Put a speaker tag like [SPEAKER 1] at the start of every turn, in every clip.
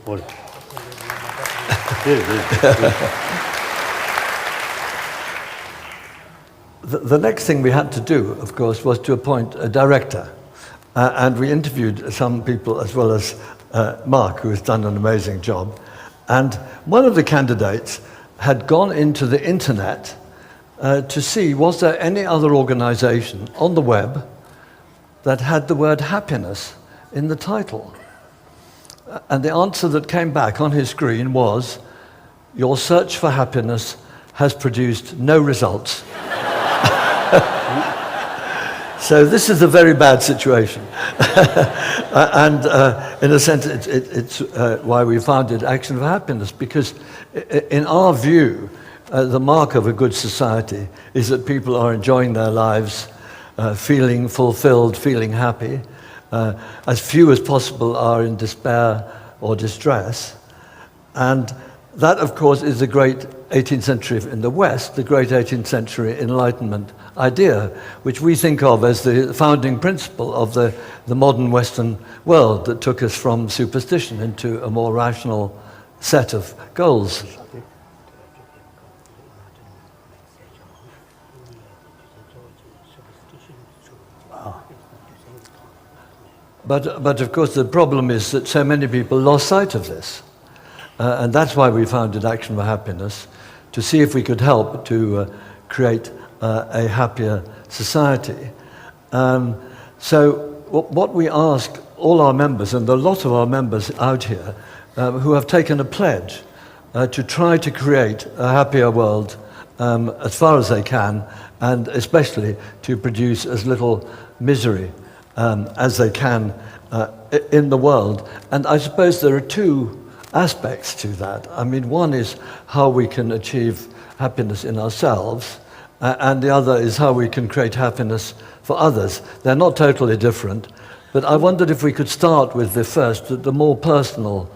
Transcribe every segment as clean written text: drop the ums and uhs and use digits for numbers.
[SPEAKER 1] The next thing we had to do, of course, was to appoint a director. And we interviewed some people as well as Mark, who has done an amazing job. And one of the candidates had gone into the internet to see, was there any other organization on the web that had the word happiness in the title? And the answer that came back on his screen was, your search for happiness has produced no results. So this is a very bad situation. And in a sense, it's why we founded Action for Happiness, because in our view, the mark of a good society is that people are enjoying their lives, feeling fulfilled, feeling happy. As few as possible are in despair or distress. And that, of course, is the great 18th century in the West, the great 18th century Enlightenment idea, which we think of as the founding principle of the modern Western world that took us from superstition into a more rational set of goals. But of course, the problem is that so many people lost sight of this. And that's why we founded Action for Happiness, to see if we could help to create a happier society. So what we ask all our members, and there are a lot of our members out here, who have taken a pledge to try to create a happier world as far as they can, and especially to produce as little misery as they can in the world. And I suppose there are two aspects to that. I mean, one is how we can achieve happiness in ourselves, and the other is how we can create happiness for others. They're not totally different, but I wondered if we could start with the first, the more personal,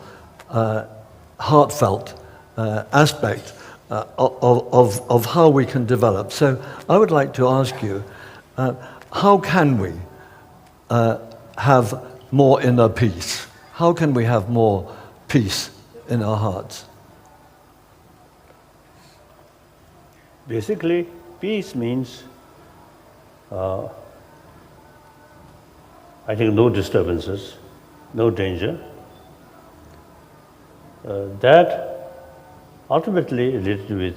[SPEAKER 1] heartfelt aspect of how we can develop. So I would like to ask you, how can we have more inner peace? How can we have more peace in our hearts?
[SPEAKER 2] Basically, peace means, I think, no disturbances, no danger. That ultimately related with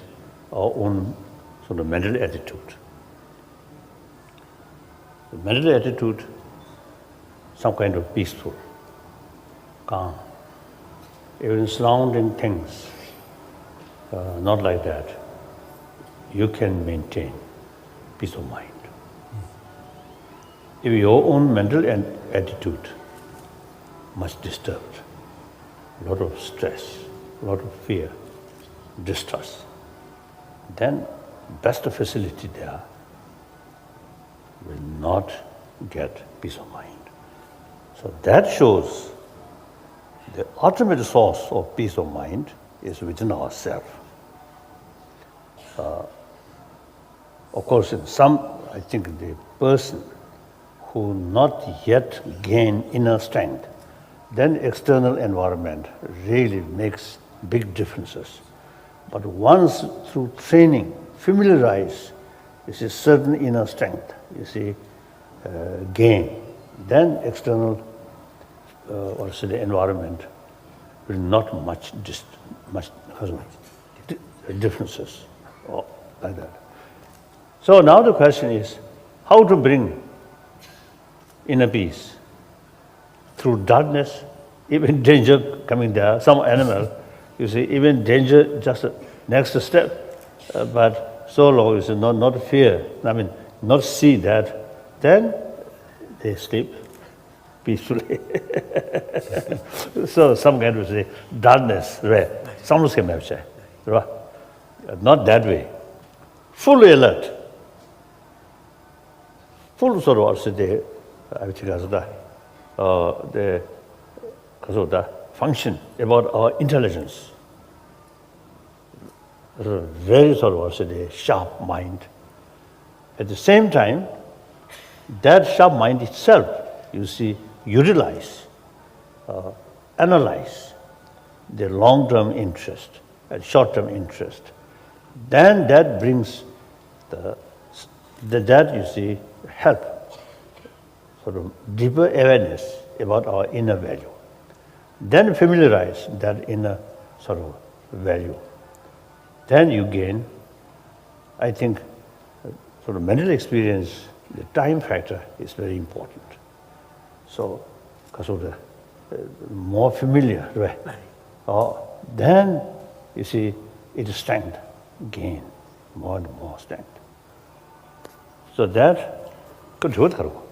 [SPEAKER 2] our own sort of mental attitude. The mental attitude, some kind of peaceful, calm. Even surrounding things, not like that. You can maintain peace of mind. If your own mental attitude much disturbed, a lot of stress, a lot of fear, distrust, then best facility there will not get peace of mind. So that shows the ultimate source of peace of mind is within ourselves. Of course, in some, I think the person who not yet gain inner strength, then external environment really makes big differences. But once through training, familiarize, you see, certain inner strength, you see, gain, then external or say the environment will not much differences or like that. So now the question is, how to bring inner peace through darkness, even danger coming there, some animal, you see, even danger just next step, but so long is not fear, I mean, not see that, then they sleep peacefully. So some kind of say darkness, right? Some can say, not that way. Fully alert. Full sort of also the function about our intelligence. Very sort of also the sharp mind. At the same time, that sharp mind itself, you see, utilize, analyze, the long-term interest and short-term interest, then that brings that you see help sort of deeper awareness about our inner value. Then familiarize that inner sort of value. Then you gain, I think, sort of mental experience, the time factor is very important. So, because of the more familiar, right? Then you see it is strength, gain, more and more strength. So that control karo.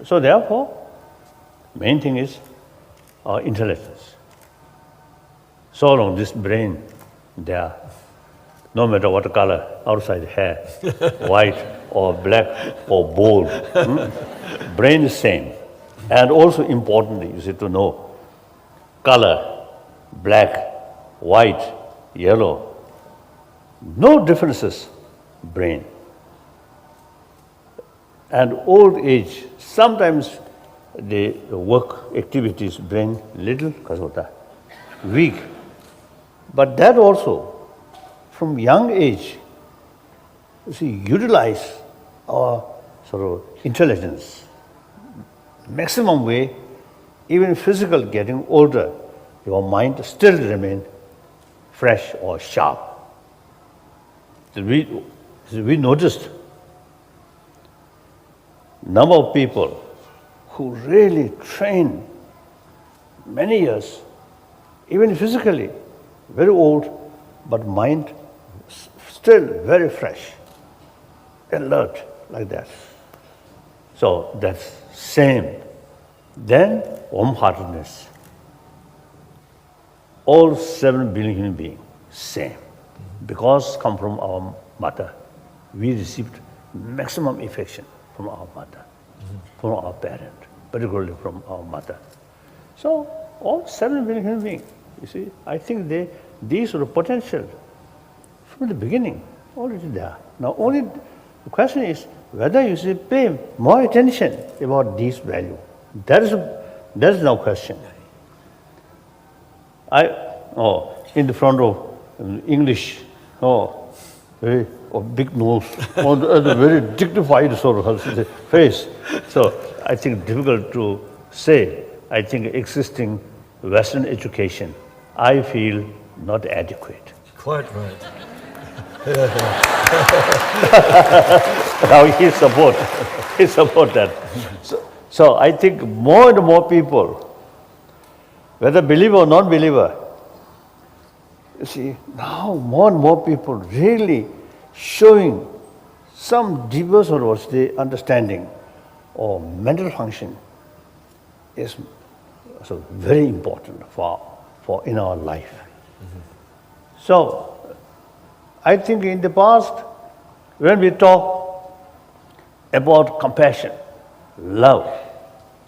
[SPEAKER 2] So therefore, main thing is our intelligence. So long this brain, there, no matter what color, outside hair, white or black or bald, brain is same. And also importantly, you see to know, color, black, white, yellow, no differences, brain. And old age, sometimes the work activities brain little kasota, weak. But that also, from young age, you see, utilize our sort of intelligence, maximum way, even physical getting older, your mind still remain fresh or sharp. So we noticed number of people who really train many years, even physically, very old, but mind still very fresh, alert, like that. So that's same. Then warm-heartedness. All 7 billion human beings, same. Because come from our mother, we received maximum affection from our mother, from our parent, particularly from our mother. So all 7 billion human beings, you see, I think these are the potential from the beginning, already there. Now only the question is whether you should pay more attention about this value. That is no question. In the front of English, very big nose, a very dignified sort of face. So I think difficult to say. I think existing Western education, I feel not adequate.
[SPEAKER 1] Quite right.
[SPEAKER 2] Now he support that. So I think more and more people, whether believer or non-believer, you see, now more and more people really showing some deeper sort of the understanding or mental function is so very important for in our life. So I think in the past, when we talk about compassion, love,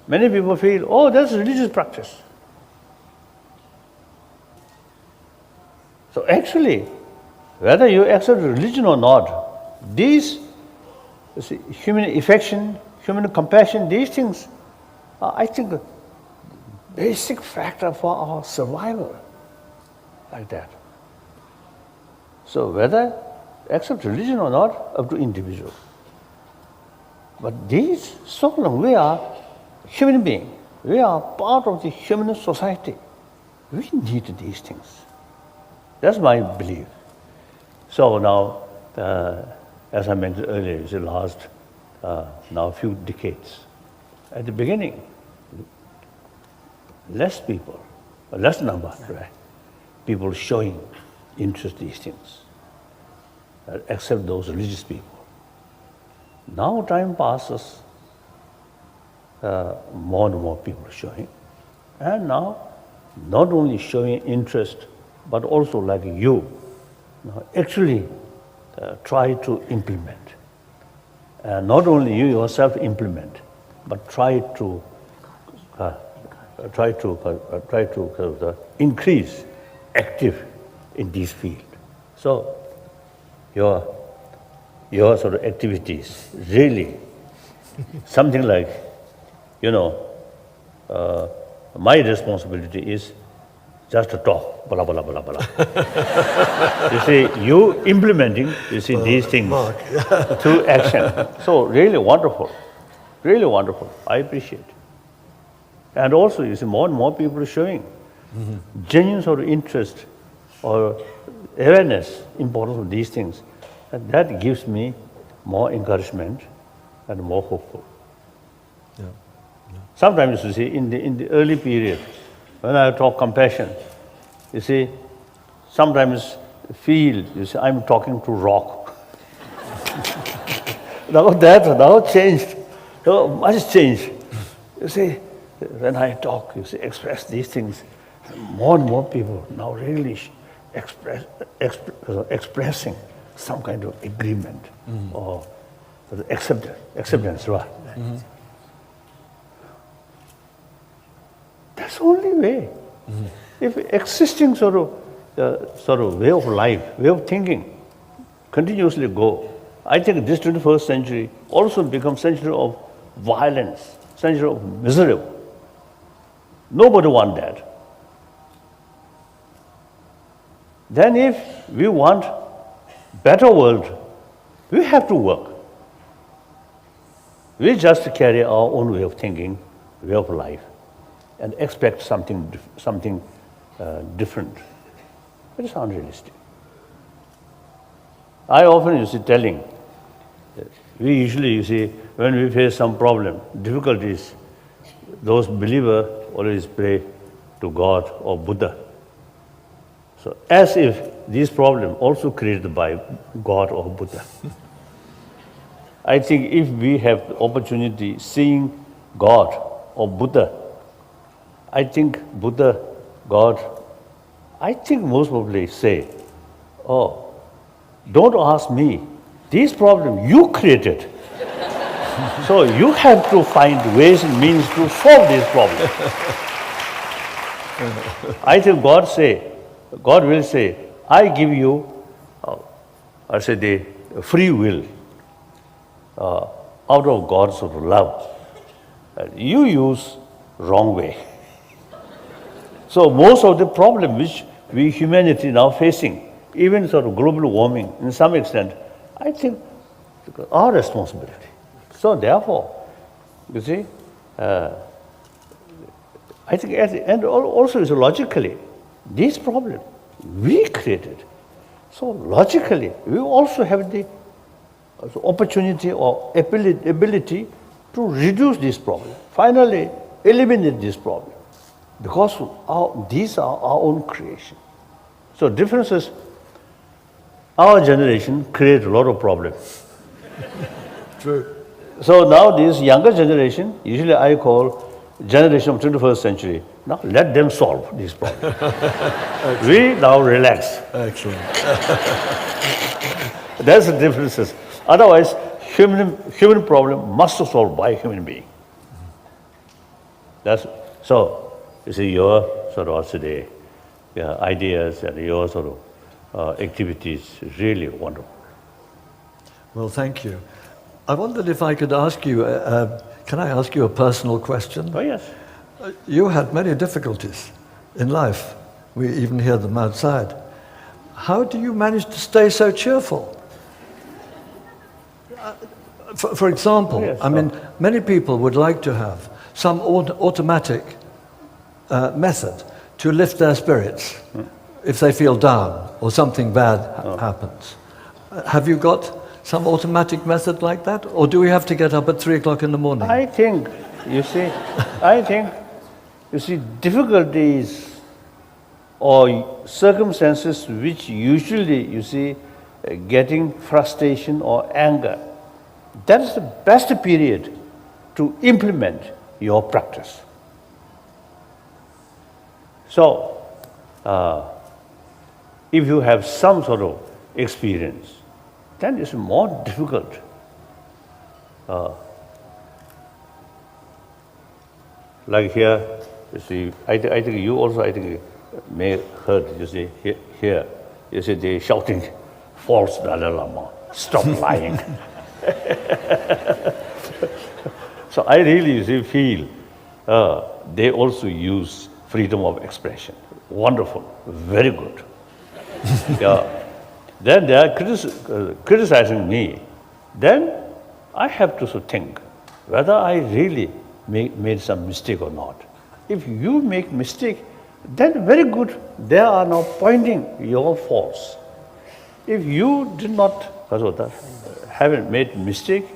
[SPEAKER 2] many people feel, oh, that's religious practice. So actually, whether you accept religion or not, these human affection, human compassion, these things are, I think, a basic factor for our survival, like that. So whether accept religion or not, up to individual. But these, so long we are human beings, we are part of the human society. We need these things. That's my belief. So now, as I mentioned earlier, it's the last now a few decades. At the beginning, less people, a less number, right? People showing interest in these things, except those religious people. Now time passes, more and more people are showing. And now, not only showing interest, but also like you, actually try to implement. Not only you yourself implement, but try to increase active in this field. So your sort of activities really something like, my responsibility is just to talk, blah, blah, blah, blah. You see, you implementing, you see, these things through action. So really wonderful, really wonderful. I appreciate. And also, you see, more and more people are showing genuine sort of interest or awareness, importance of these things. And that gives me more encouragement and more hopeful.
[SPEAKER 1] Yeah.
[SPEAKER 2] Sometimes, you see, in the early period, when I talk compassion, you see, sometimes feel, you see, I'm talking to rock. now changed, much changed. You see, when I talk, you see, express these things, more and more people now really expressing some kind of agreement or acceptance, right? That's the only way. If existing sort of way of life, way of thinking, continuously go, I think this 21st century also becomes century of violence, century of misery. Nobody wants that. Then if we want better world, we have to work. We just carry our own way of thinking, way of life, and expect something different. It is unrealistic. I often, you see, telling, we usually, you see, when we face some problem, difficulties, those believers always pray to God or Buddha. So as if these problems also created by God or Buddha. I think if we have the opportunity seeing God or Buddha, I think Buddha, God, I think most probably say, oh, don't ask me. These problems you created. So you have to find ways and means to solve these problems. I think God will say, I give you, the free will out of God's sort of love. You use wrong way. So most of the problem which we humanity now facing, even sort of global warming in some extent, I think our responsibility. So therefore, you see, I think, and also is logically, this problem we created. So logically, we also have the opportunity or ability to reduce this problem. Finally, eliminate this problem. Because these are our own creation. So differences, our generation creates a lot of problems.
[SPEAKER 1] True.
[SPEAKER 2] So now this younger generation, usually I call generation of 21st century, now let them solve this problem. We now relax.
[SPEAKER 1] Excellent.
[SPEAKER 2] That's the differences. Otherwise, human problem must be solved by a human being. That's so. You see, your sort of today, ideas and your sort of activities is really wonderful.
[SPEAKER 1] Well, thank you. I wondered if I could ask you, can I ask you a personal question?
[SPEAKER 2] Oh, yes.
[SPEAKER 1] You had many difficulties in life. We even hear them outside. How do you manage to stay so cheerful? For example,
[SPEAKER 2] yes,
[SPEAKER 1] I mean, many people would like to have some automatic method to lift their spirits if they feel down or something bad happens. Have you got some automatic method like that? Or do we have to get up at 3 o'clock in the morning?
[SPEAKER 2] I think, you see, difficulties or circumstances which usually, you see, getting frustration or anger, that is the best period to implement your practice. So, if you have some sort of experience, then it's more difficult. Like here, you see, I think you also, may heard, you see, here, you see, they shouting, false Dalai Lama, stop lying. So I really, you see, feel they also use freedom of expression. Wonderful, very good. Yeah. Then they are criticizing me. Then I have to think whether I really made some mistake or not. If you make mistake, then very good. They are now pointing your faults. If you did not haven't made mistake,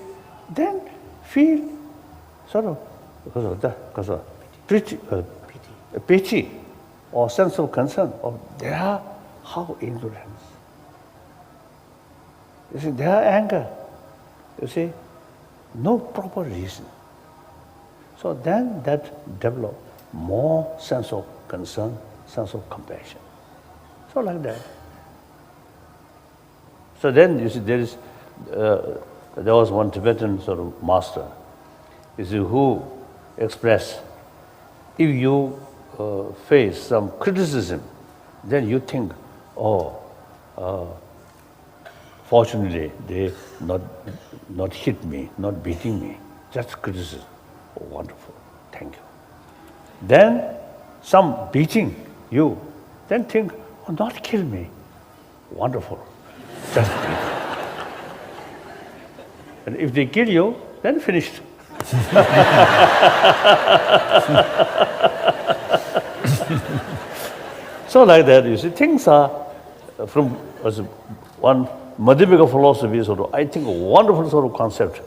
[SPEAKER 2] then feel sort of pity or sense of concern of their how ignorance. You see, their anger. You see, no proper reason. So then that develop more sense of concern, sense of compassion. So like that. So then you see there was one Tibetan sort of master, you see, who expressed, if you face some criticism, then you think, fortunately they not hit me, not beating me, just criticism. Oh, wonderful, thank you. Then some beating you, then think, oh, not kill me, wonderful, just beat. And if they kill you, then finished. So like that, you see, things are from as one Madhyamika philosophy, sort of, I think a wonderful sort of concept.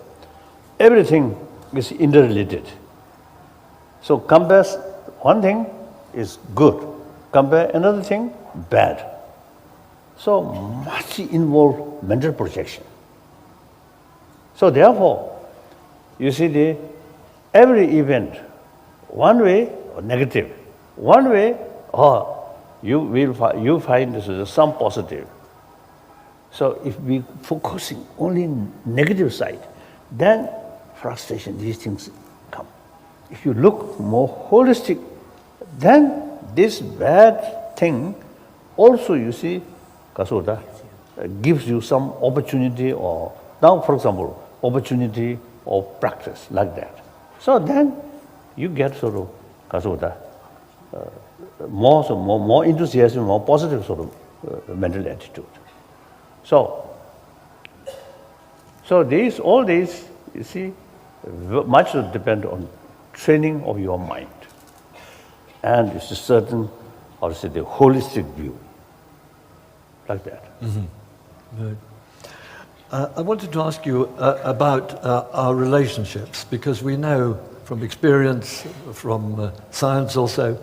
[SPEAKER 2] Everything is interrelated. So compare one thing is good, compare another thing bad. So much involve mental projection. So therefore, you see every event, one way or negative, one way you find this is some positive. So if we focusing only on negative side, then frustration, these things come. If you look more holistic, then this bad thing also, you see, Kasuta, gives you some opportunity, or now, for example, opportunity of practice like that. So then you get sort of Kasuta, more enthusiasm, more positive sort of mental attitude. So all these, you see, much depend on training of your mind. And it's a certain, how to say, the holistic view, like that.
[SPEAKER 1] Mm-hmm. Right. I wanted to ask you about our relationships, because we know from experience, from science also,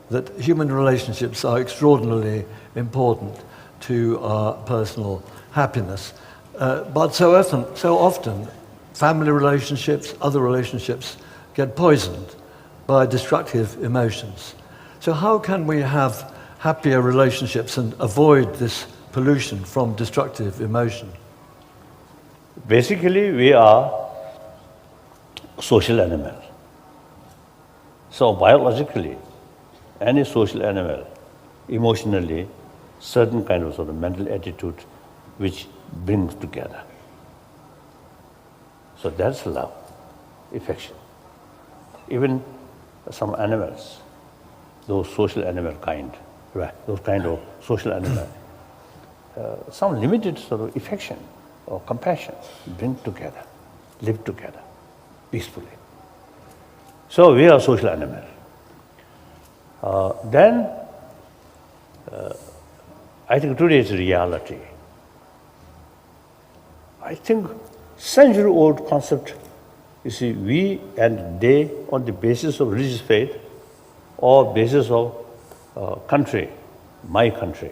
[SPEAKER 1] that human relationships are extraordinarily important to our personal happiness. But so often, family relationships, other relationships get poisoned by destructive emotions. So how can we have happier relationships and avoid this pollution from destructive emotion?
[SPEAKER 2] Basically, we are social animal. So biologically, any social animal, emotionally, certain kind of sort of mental attitude which brings together. So that's love, affection. Even some animals, those social animal kind, right? Those kind of social animal, some limited sort of affection or compassion bring together, live together peacefully. So we are social animal. Then I think today's reality, I think century-old concept, you see, we and they on the basis of religious faith or basis of country, my country,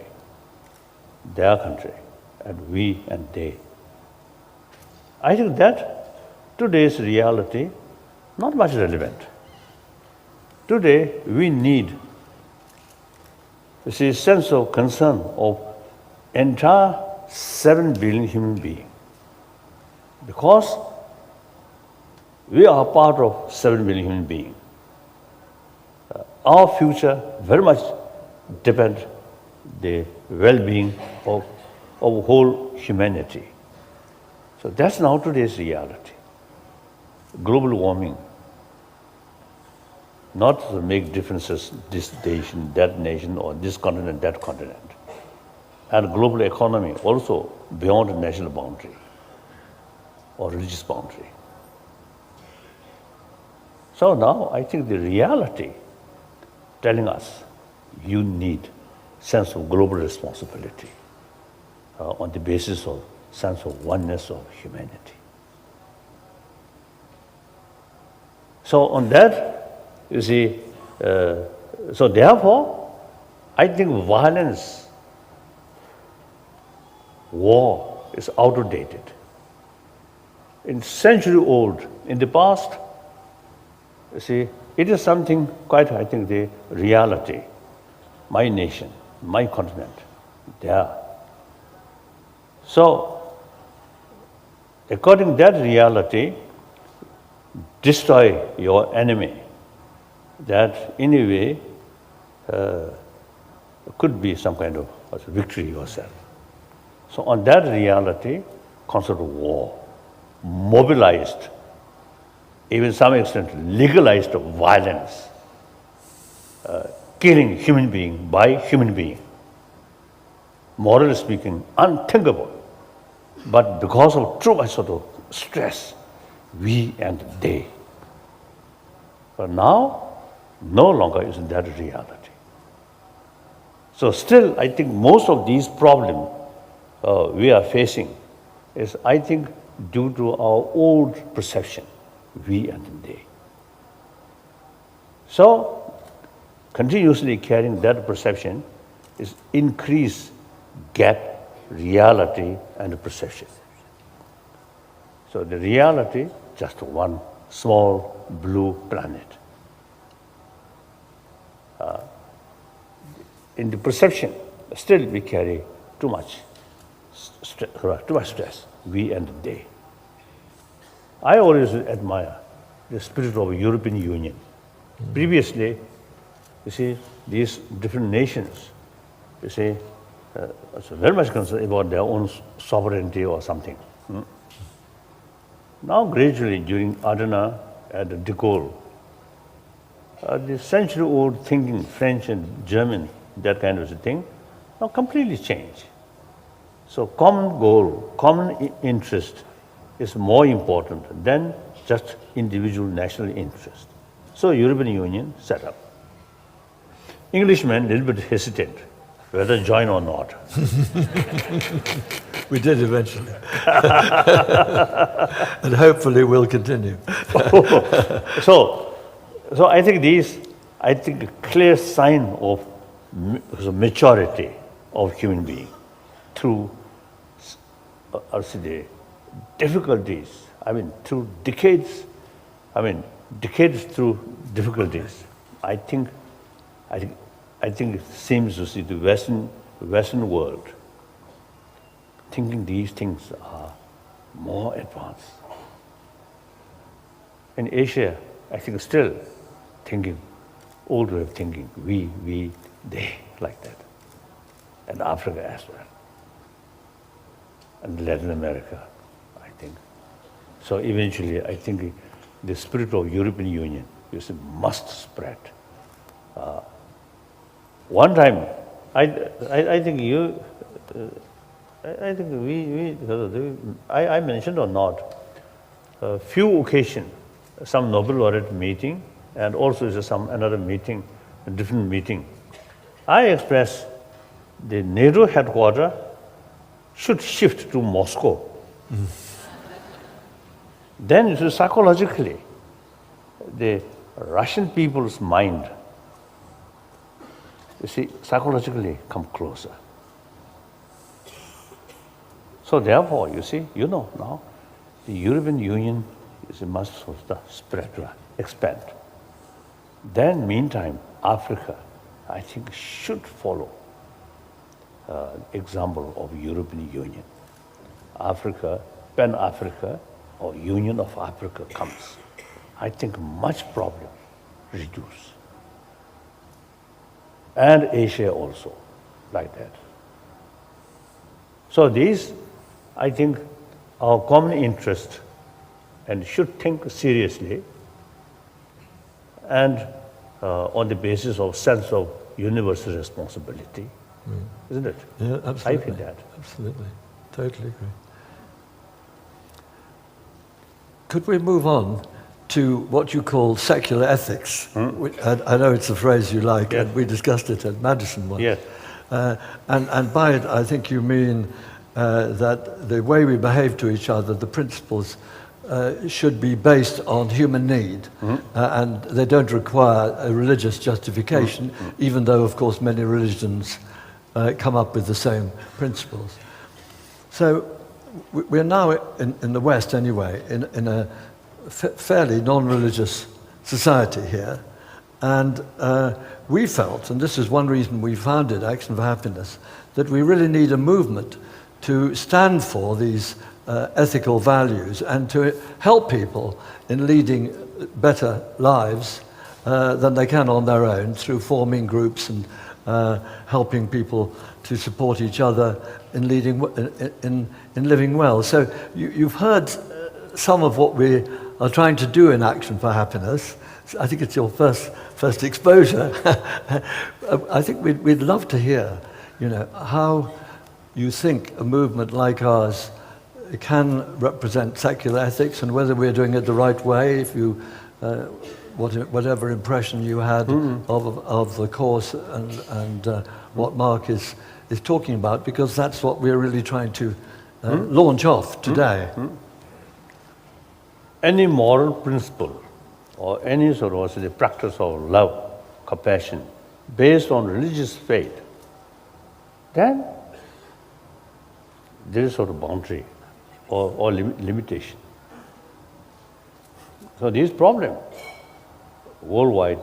[SPEAKER 2] their country, and we and they. I think that today's reality not much relevant. Today we need, you see, sense of concern of entire 7 billion human beings, because we are part of 7 billion human beings. Our future very much depends the well-being of whole humanity. So that's now today's reality. Global warming. not to make differences this nation, that nation, or this continent, that continent. And global economy also beyond national boundary or religious boundary. So now I think the reality telling us you need sense of global responsibility on the basis of sense of oneness of humanity. So on that, you see, so therefore, I think violence, war is outdated. In century old, in the past, you see, it is something quite, I think, the reality. My nation, my continent, there. So, according to that reality, destroy your enemy. That in a way could be some kind of victory yourself. So on that reality, concept of war, mobilized, even some extent legalized violence, killing human being by human being. Morally speaking, unthinkable. But because of too much sort of stress, we and they. But now, no longer is that reality. So still, I think most of these problems we are facing is, I think, due to our old perception, we and they. So, continuously carrying that perception is increase gap, reality, and perception. So the reality, just one small blue planet. In the perception, still we carry too much stress, we and they. I always admire the spirit of European Union. Previously, you see, these different nations, you see, are very much concerned about their own sovereignty or something. Now, gradually, during Adenauer and de Gaulle, the century-old thinking, French and German, that kind of a thing, now completely changed. So common goal, common interest is more important than just individual national interest. So European Union set up. Englishmen a little bit hesitant whether join or not.
[SPEAKER 1] We did eventually. And hopefully we'll continue.
[SPEAKER 2] So I think a clear sign of maturity of human being through the difficulties, through decades, decades through difficulties. I think it seems to see the Western world thinking these things are more advanced. In Asia, I think still thinking, old way of thinking, we, they, like that. And Africa as well. And Latin America, I think. So eventually, I think the spirit of European Union must spread. One time, I think I mentioned or not, a few occasions, some Nobel laureate meeting, and also another meeting, a different meeting. I expressed the NATO headquarters should shift to Moscow. Then psychologically, the Russian people's mind, psychologically come closer. So therefore, now the European Union must spread, expand. Then meantime, Africa, I think, should follow example of European Union. Africa, Pan-Africa, or Union of Africa comes. I think much problem reduce. And Asia also, like that. So these, I think, are common interest and should think seriously. And on the basis of sense of universal responsibility. Isn't it?
[SPEAKER 1] Yeah, absolutely.
[SPEAKER 2] I feel that.
[SPEAKER 1] Absolutely. Totally agree. Could we move on to what you call secular ethics? I know it's a phrase you like,
[SPEAKER 2] Yes.
[SPEAKER 1] and we discussed it at Madison once.
[SPEAKER 2] Yes.
[SPEAKER 1] And by it, I think you mean that the way we behave to each other, the principles, should be based on human need, and they don't require a religious justification, even though, of course, many religions come up with the same principles. So we're now, in the West anyway, in a fairly non-religious society here, and we felt, and this is one reason we founded Action for Happiness, that we really need a movement to stand for these ethical values and to help people in leading better lives than they can on their own through forming groups and helping people to support each other in leading in living well. So you've heard some of what we are trying to do in Action for Happiness. I think it's your first exposure. I think we'd love to hear, how you think a movement like ours can represent secular ethics and whether we're doing it the right way. If you, whatever impression you had of the course and what Mark is talking about, because that's what we're really trying to launch off today.
[SPEAKER 2] Any moral principle or any sort of the practice of love, compassion, based on religious faith, then there is sort of boundary or limitation. So this problem, worldwide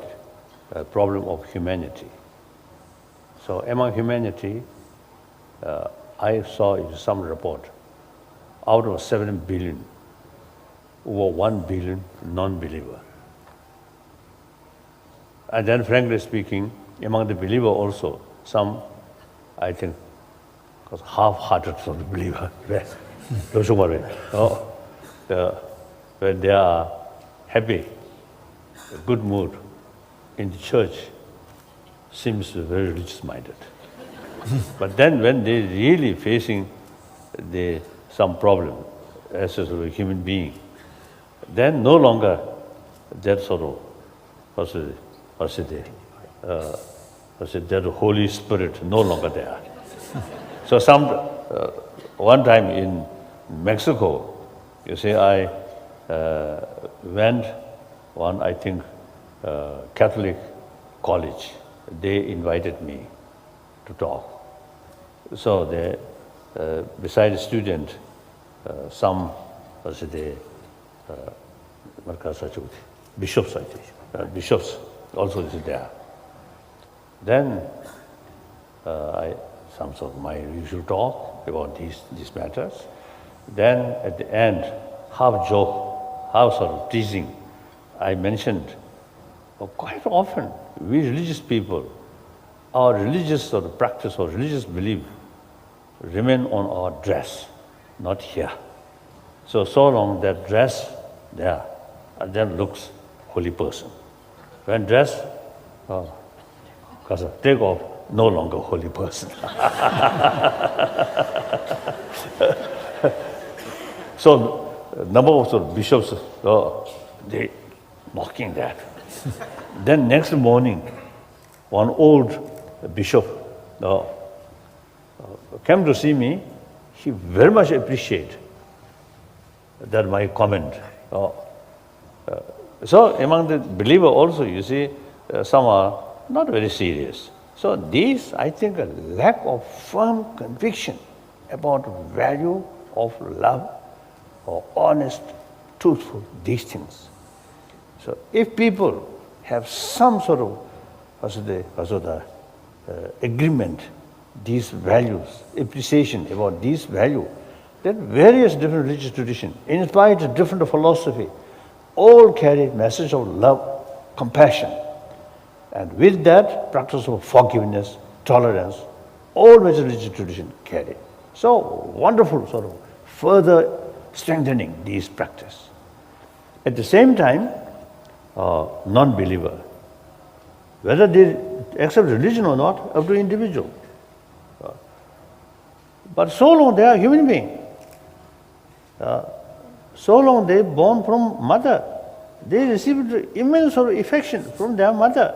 [SPEAKER 2] problem of humanity. So among humanity, I saw in some report, out of 7 billion, over 1 billion non-believer. And then frankly speaking, among the believer also, some, I think, was half-hearted sort of believer. When they are happy, a good mood in the church, seems very religious-minded. But then when they really facing some problem as a sort of human being, then no longer that sort of, that Holy Spirit no longer there. So one time in Mexico, you see, I went one, I think, Catholic college. They invited me to talk. So they, beside the student, some bishops also is there. Then some sort of my usual talk about these matters. Then at the end, half joke, half sort of teasing, I mentioned, quite often we religious people, our religious sort of practice or religious belief remain on our dress, not here. So long that dress there, and then looks holy person. When dress, take off, no longer holy person. So number of sort of bishops, they mocking that. Then next morning, one old bishop came to see me. He very much appreciated that my comment. So among the believer also, you see, some are not very serious. So these, I think, a lack of firm conviction about value of love or honest, truthful, these things. So if people have some sort of agreement, these values, appreciation about these values, then various different religious traditions, inspired of different philosophy, all carry message of love, compassion. And with that, practice of forgiveness, tolerance, all major religious traditions carry. So wonderful sort of further strengthening these practice. At the same time, non-believer, Whether they accept religion or not, up to individual. But so long they are human being. So long they born from mother, they received immense affection from their mother.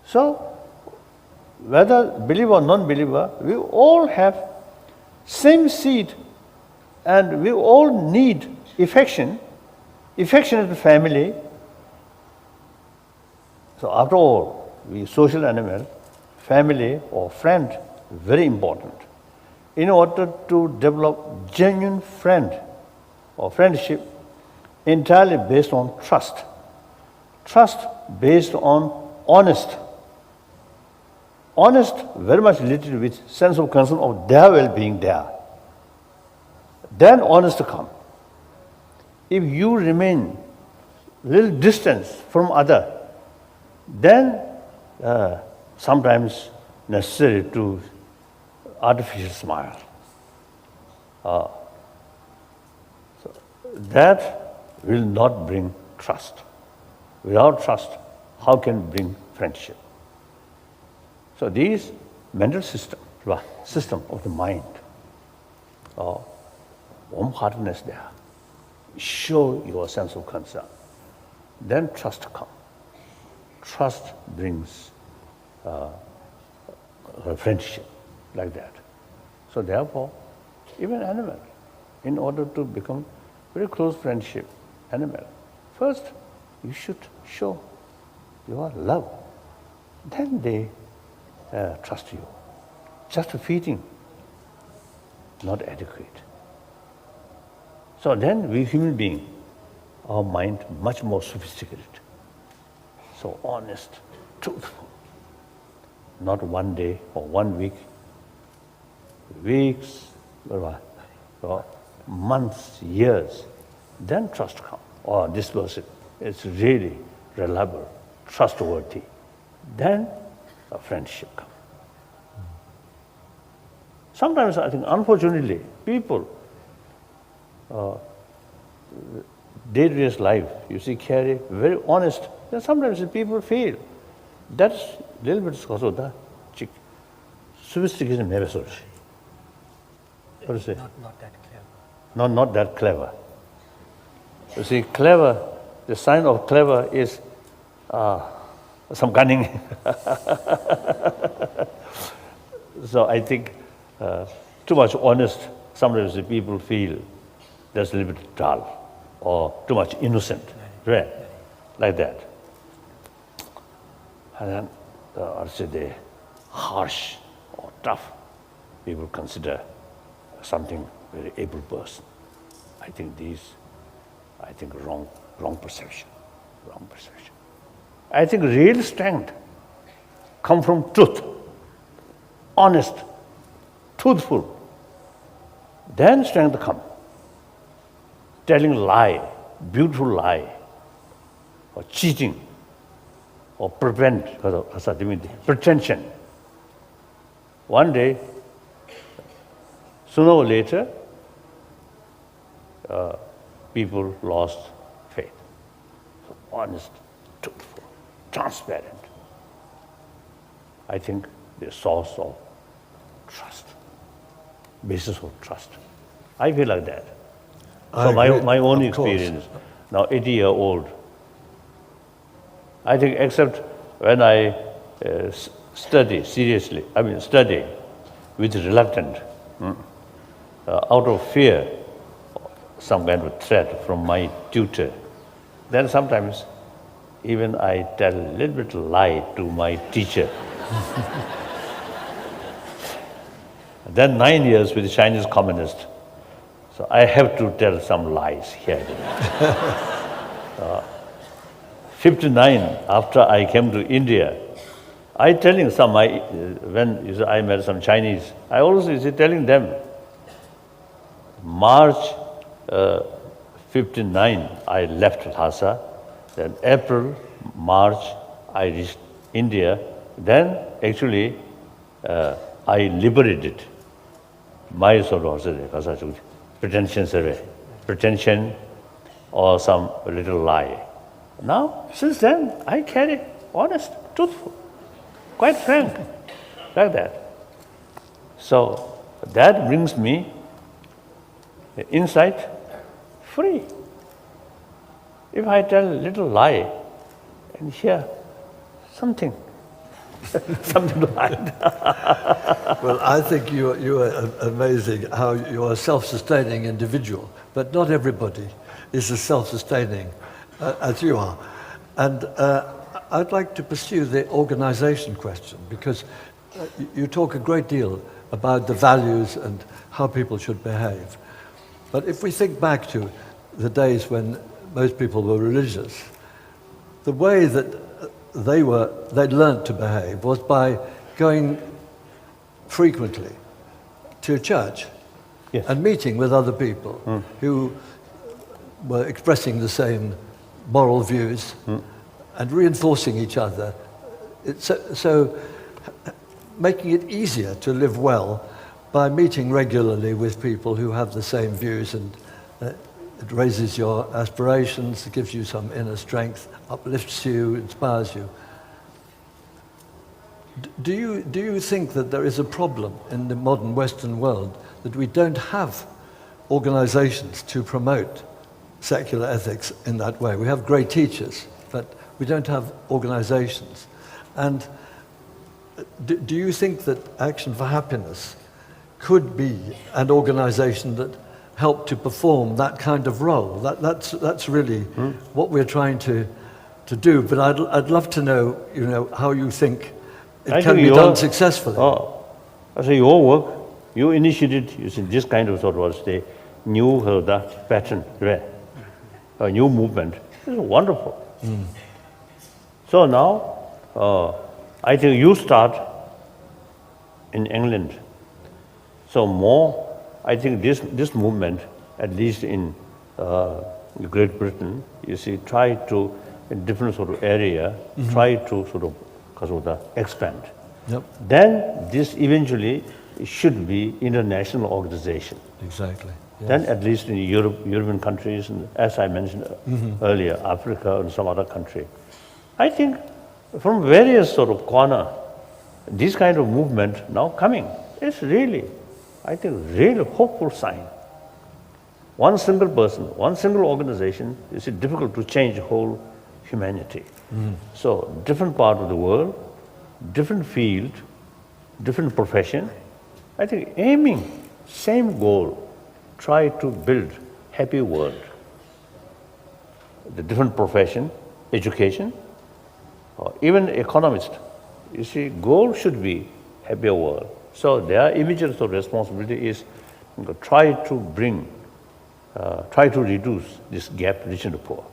[SPEAKER 2] So, whether believer or non-believer, we all have same seed, and we all need affection, affectionate family. So after all, we social animal, family or friend, very important. In order to develop genuine friend or friendship entirely based on trust. Trust based on honest. Honest, very much related with sense of concern of their well-being there. Then honest to come. If you remain little distance from other, then sometimes necessary to artificial smile. So that will not bring trust. Without trust, how can bring friendship? So these mental system of the mind, warm-heartedness there, show your sense of concern. Then trust comes. Trust brings a friendship like that. So therefore, even animal, in order to become very close friendship, animal, first you should show your love. Then they trust you. Just feeding, not adequate. So then we human beings, our mind much more sophisticated. So honest, truthful. Not one day or 1 week, weeks, or months, years. Then trust comes. Oh, this person is really reliable, trustworthy. Then a friendship comes. Sometimes I think, unfortunately, people, day-to-day life, you see, carry very honest. Then sometimes people fail. That's a little bit because of the sophistication never so. What do you say?
[SPEAKER 3] Not that clever.
[SPEAKER 2] Not that clever. You see, clever, the sign of clever is some cunning. So I think too much honest, sometimes the people feel that's a little bit dull or too much innocent, right? Like that. And then the harsh or tough, people consider something very able person. I think wrong perception. I think real strength come from truth, honest, truthful. Then strength come. Telling lie, beautiful lie, or cheating, or pretension. One day, sooner or later, people lost faith. So honest, truthful, transparent. I think the source of trust, basis of trust. I feel like that. So my own experience, now 80-year-old, I think except when I study seriously, study with reluctance, out of fear, some kind of threat from my tutor, then sometimes even I tell a little bit lie to my teacher. Then 9 years with the Chinese communist. So I have to tell some lies here. 59, after I came to India, I telling some, when I met some Chinese, I always telling them, March 59, I left Lhasa. Then April, March, I reached India. Then actually, I liberated my sort of pretension or some little lie. Now, since then, I carry honest, truthful, quite frank, like that. So that brings me the insight free. If I tell a little lie and hear something, something to hide.
[SPEAKER 1] Well, I think you are amazing how you are a self-sustaining individual, but not everybody is as self-sustaining as you are. And I'd like to pursue the organization question, because you talk a great deal about the values and how people should behave. But if we think back to the days when most people were religious, the way that they learnt to behave was by going frequently to church.
[SPEAKER 2] Yes.
[SPEAKER 1] And meeting with other people who were expressing the same moral views and reinforcing each other. So making it easier to live well by meeting regularly with people who have the same views, and it raises your aspirations, it gives you some inner strength, uplifts you, inspires you. Do you think that there is a problem in the modern Western world that we don't have organizations to promote secular ethics in that way? We have great teachers, but we don't have organizations. And do you think that Action for Happiness could be an organization that helped to perform that kind of role? That's really what we're trying to do. But I'd love to know, how you think it can be done successfully.
[SPEAKER 2] I say your work, you initiated using this kind of sort of the new pattern, right? A new movement. It's wonderful. So now, I think you start in England. So more, I think this movement, at least in Great Britain, you see, try to, in different sort of area, try to sort of expand.
[SPEAKER 1] Yep.
[SPEAKER 2] Then this eventually should be international organization.
[SPEAKER 1] Exactly. Yes.
[SPEAKER 2] Then at least in European countries, and as I mentioned earlier, Africa and some other country. I think from various sort of corner, this kind of movement now coming is really, I think, really hopeful sign. One single person, one single organization is difficult to change whole humanity. So different part of the world, different field, different profession, I think aiming same goal, try to build happy world. The different profession, education, or even economist, you see, goal should be happier world. So their immediate sort of responsibility is try to reduce this gap between the poor.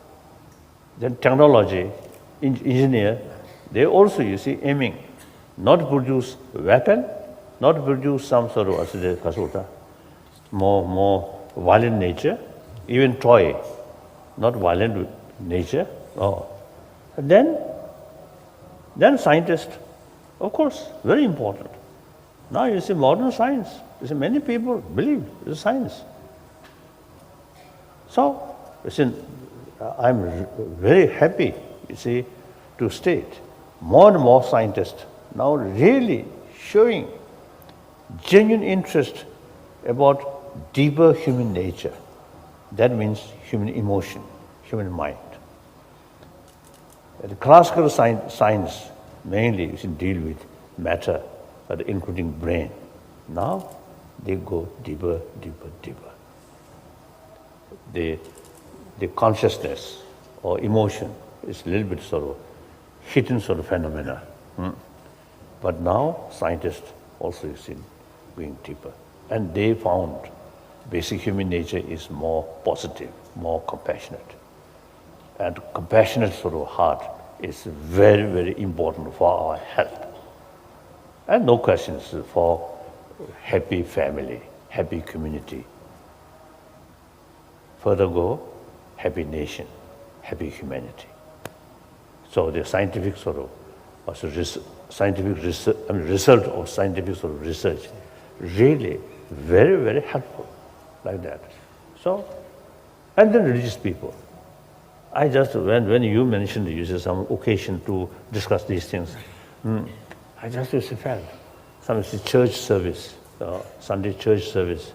[SPEAKER 2] Then technology, engineer, they also, you see, aiming not to produce weapon, not to produce some sort of more violent nature, even toy, not violent nature. And then scientists, of course, very important. Now you see modern science, you see many people believe it's science. So, you see, I'm very happy, you see, to state more and more scientists now really showing genuine interest about deeper human nature. That means human emotion, human mind. The classical science mainly deal with matter, including brain. Now they go deeper, deeper, deeper. The consciousness or emotion is a little bit sort of hidden sort of phenomena. But now scientists also going deeper. And they found basic human nature is more positive, more compassionate. And compassionate sort of heart is very, very important for our health. And no questions for happy family, happy community. Further go, happy nation, happy humanity. So the scientific sort of result of scientific sort of research really very, very helpful like that. So, and then religious people. I just, when you mentioned you said some occasion to discuss these things, I just felt some church service, Sunday church service,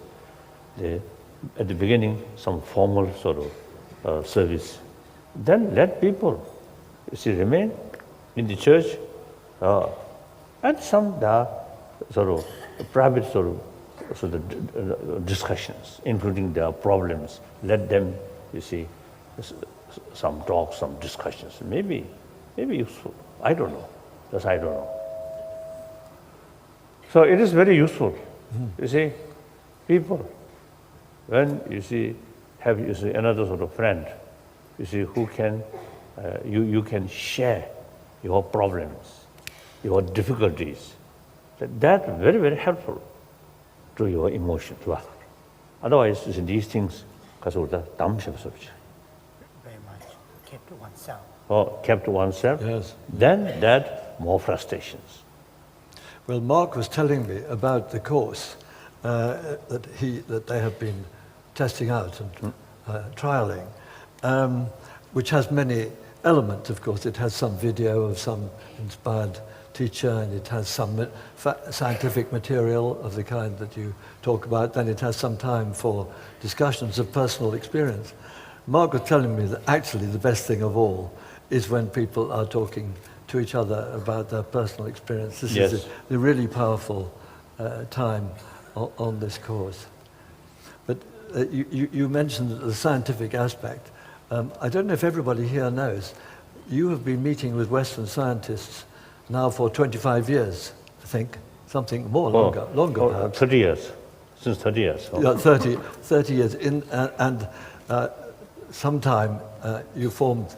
[SPEAKER 2] at the beginning, some formal sort of service. Then let people, remain in the church, and some sort of private sort of discussions, including their problems. Let them, some talks, some discussions. Maybe useful. I don't know. That's I don't know. So it is very useful. People, when have another sort of friend, who can you can share your problems, your difficulties. That very, very helpful to your emotions. Otherwise, these things,
[SPEAKER 3] very much kept to oneself.
[SPEAKER 2] Or kept to oneself.
[SPEAKER 1] Yes.
[SPEAKER 2] Then that more frustrations.
[SPEAKER 1] Well, Mark was telling me about the course that they have been testing out and trialing, which has many elements, of course. It has some video of some inspired teacher, and it has some scientific material of the kind that you talk about. Then it has some time for discussions of personal experience. Mark was telling me that actually the best thing of all is when people are talking to each other about their personal experience. This is the really powerful time on this course. But you mentioned the scientific aspect. I don't know if everybody here knows, you have been meeting with Western scientists now for 25 years, I think, something more, longer perhaps.
[SPEAKER 2] 30 years, since 30 years.
[SPEAKER 1] Yeah, 30 years. And sometime you formed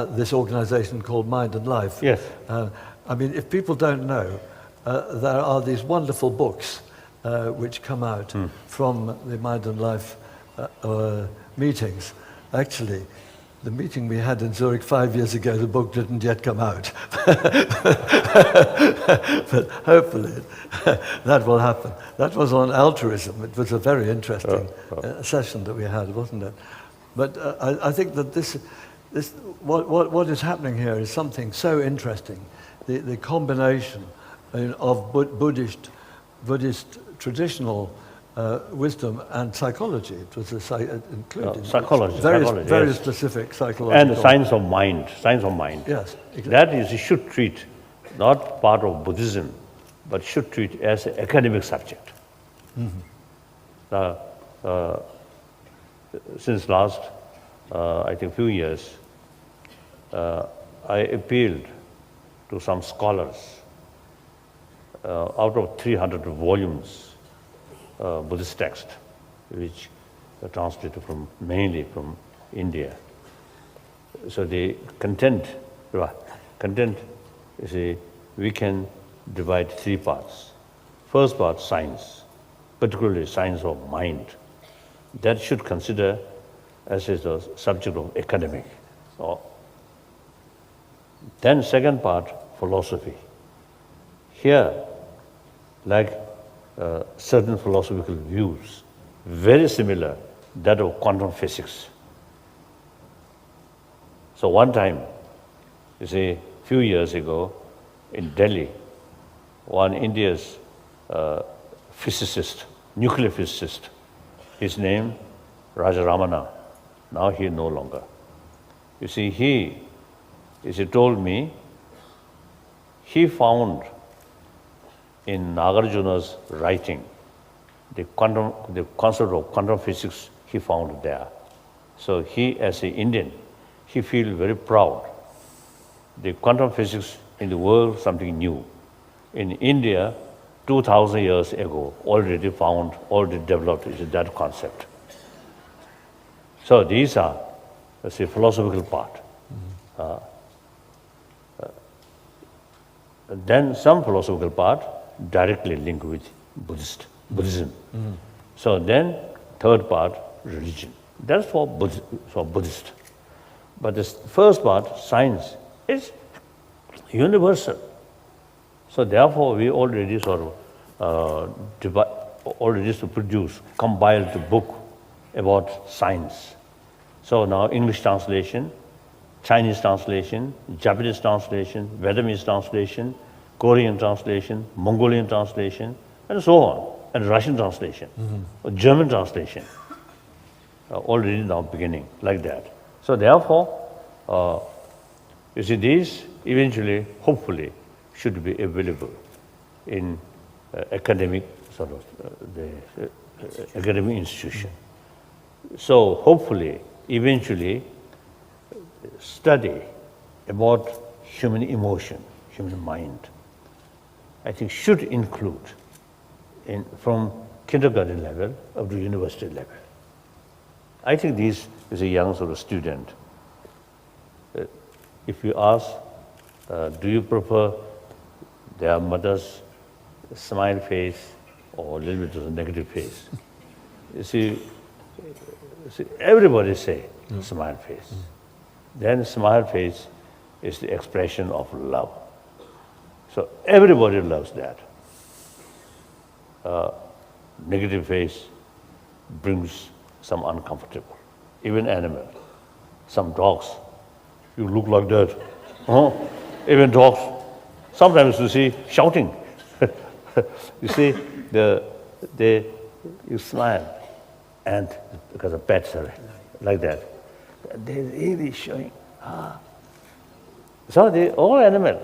[SPEAKER 1] this organization called Mind and Life.
[SPEAKER 2] Yes.
[SPEAKER 1] I mean, if people don't know, there are these wonderful books which come out from the Mind and Life meetings. Actually, the meeting we had in Zurich 5 years ago, the book didn't yet come out. But hopefully that will happen. That was on altruism. It was a very interesting session that we had, wasn't it? But I think that what is happening here is something so interesting. The combination of Buddhist traditional wisdom and psychology. It was included
[SPEAKER 2] psychology,
[SPEAKER 1] very specific psychological.
[SPEAKER 2] And science of mind.
[SPEAKER 1] Yes, exactly.
[SPEAKER 2] That is, you should treat not part of Buddhism, but should treat as an academic subject. Since last, I think, few years, I appealed to some scholars. Out of 300 volumes, Buddhist text, which are translated mainly from India. So the content, we can divide 3 parts. First part, science, particularly science of mind. That should consider as a subject of academic. Then second part, philosophy. Here, like certain philosophical views, very similar that of quantum physics. So one time, few years ago, in Delhi, one India's physicist, nuclear physicist, his name Raja Ramana. Now he no longer. He told me he found in Nagarjuna's writing the concept of quantum physics he found there. So he, as an Indian, he feels very proud. The quantum physics in the world, something new. In India, 2,000 years ago, already developed is that concept. So these are, philosophical part. Then some philosophical part directly linked with Buddhism. So then third part, religion. That's for Buddhist. But the first part, science, is universal. So therefore, we already compiled a book about science. So now English translation, Chinese translation, Japanese translation, Vietnamese translation, Korean translation, Mongolian translation, and so on, and Russian translation, or German translation, already now beginning like that. So therefore, you see, these eventually, hopefully, should be available in academic sort of academic institution. So hopefully, eventually, study about human emotion, human mind, I think should include from kindergarten level up to university level. I think this is a young sort of student. If you ask, do you prefer their mother's smile face or a little bit of a negative face? You see, everybody say smile face. Then smile face is the expression of love. So everybody loves that. Negative face brings some uncomfortable. Even animal, some dogs, you look like that. Even dogs, sometimes you see shouting. You see, you smile, and because of pets are like that, they're really showing. So all animals,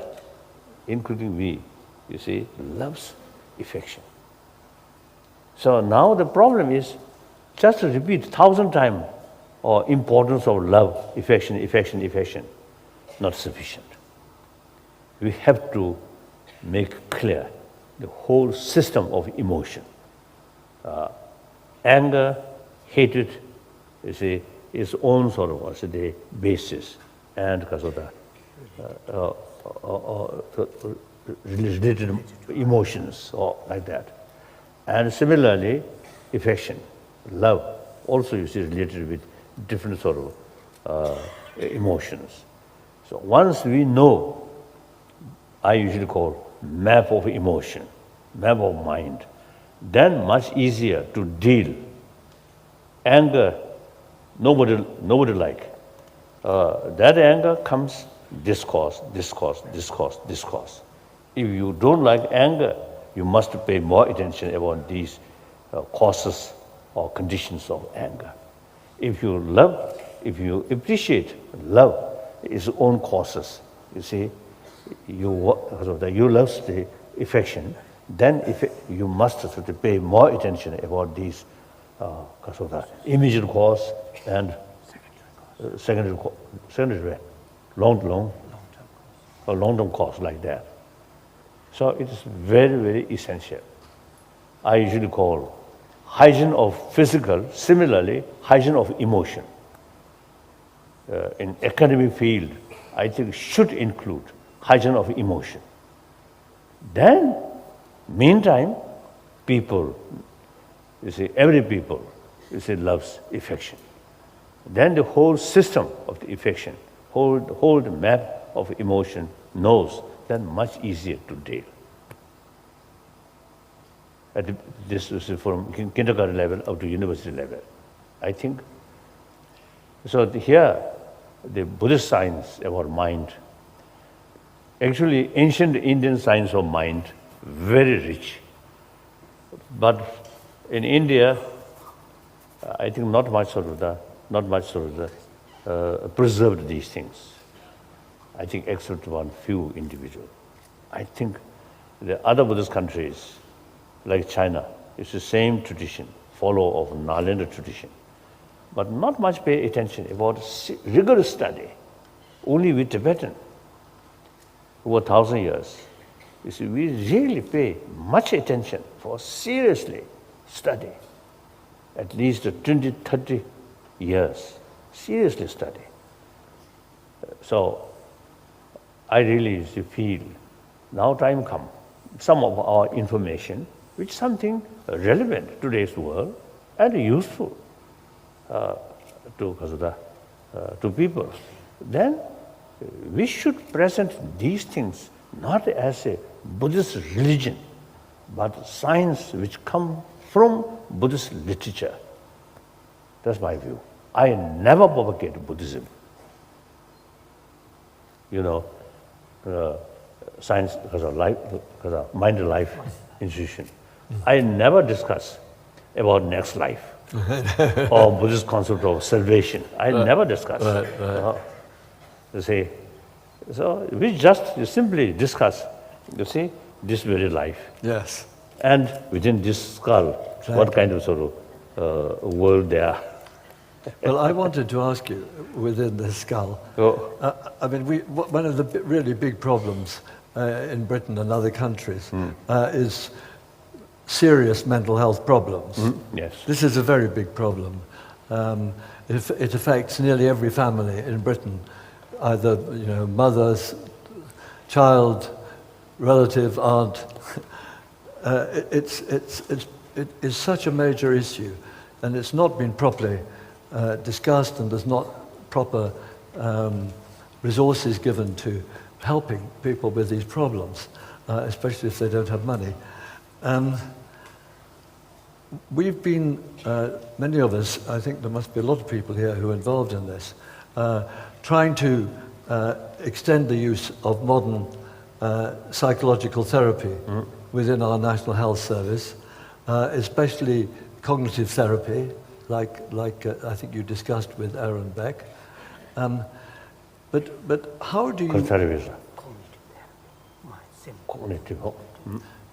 [SPEAKER 2] including we, you see, loves affection. So now the problem is just to repeat 1,000 times or importance of love, affection, affection, affection, not sufficient. We have to make clear the whole system of emotion. Anger, hatred, you see, its own sort of the basis, and because of the related emotions or like that. And similarly, affection, love, also you see related with different sort of emotions. So once we know, I usually call map of emotion, map of mind, then much easier to deal. Anger, nobody like. That anger comes discourse, discourse, discourse, discourse. If you don't like anger, you must pay more attention about these causes or conditions of anger. If you love, if you appreciate love, its own causes, you see, you love the affection, then you must sort of pay more attention about these immediate cause and secondary, long-term cause like that. So it is very, very essential. I usually call hygiene of physical, similarly, hygiene of emotion. In academic field, I think should include hygiene of emotion. Then, meantime, people, you see, every people, you see, loves affection. Then the whole system of the affection, whole map of emotion knows, then much easier to deal. This is from kindergarten level up to university level, I think. So here, the Buddhist science about mind, actually ancient Indian science of mind, very rich. But in India, I think not much preserved these things. I think except one few individuals. I think the other Buddhist countries, like China, it's the same tradition, follow of Nalanda tradition. But not much pay attention about rigorous study. Only with Tibetan, over 1,000 years. You see, we really pay much attention for seriously study. At least 20, 30 years, seriously study. So I really feel now time come, some of our information, which is something relevant to today's world and useful to people. Then we should present these things not as a Buddhist religion, but science which come from Buddhist literature. That's my view. I never propagate Buddhism. You know, science because of life, because of mind and life institution. I never discuss about next life or Buddhist concept of salvation. I never discuss. You see, so we just simply discuss. You see, this very life.
[SPEAKER 1] Yes.
[SPEAKER 2] And within this skull, what kind of sort of world there are.
[SPEAKER 1] Well, I wanted to ask you, within the skull, I mean, one of the really big problems in Britain and other countries is serious mental health problems.
[SPEAKER 2] Yes.
[SPEAKER 1] This is a very big problem. It affects nearly every family in Britain, either mother's child, relative, aunt. It is such a major issue, and it's not been properly discussed, and there's not proper resources given to helping people with these problems, especially if they don't have money. We've been, many of us, I think there must be a lot of people here who are involved in this, trying to extend the use of modern psychological therapy within our National Health Service, especially cognitive therapy, like I think you discussed with Aaron Beck. But how do you...
[SPEAKER 2] Cognitive.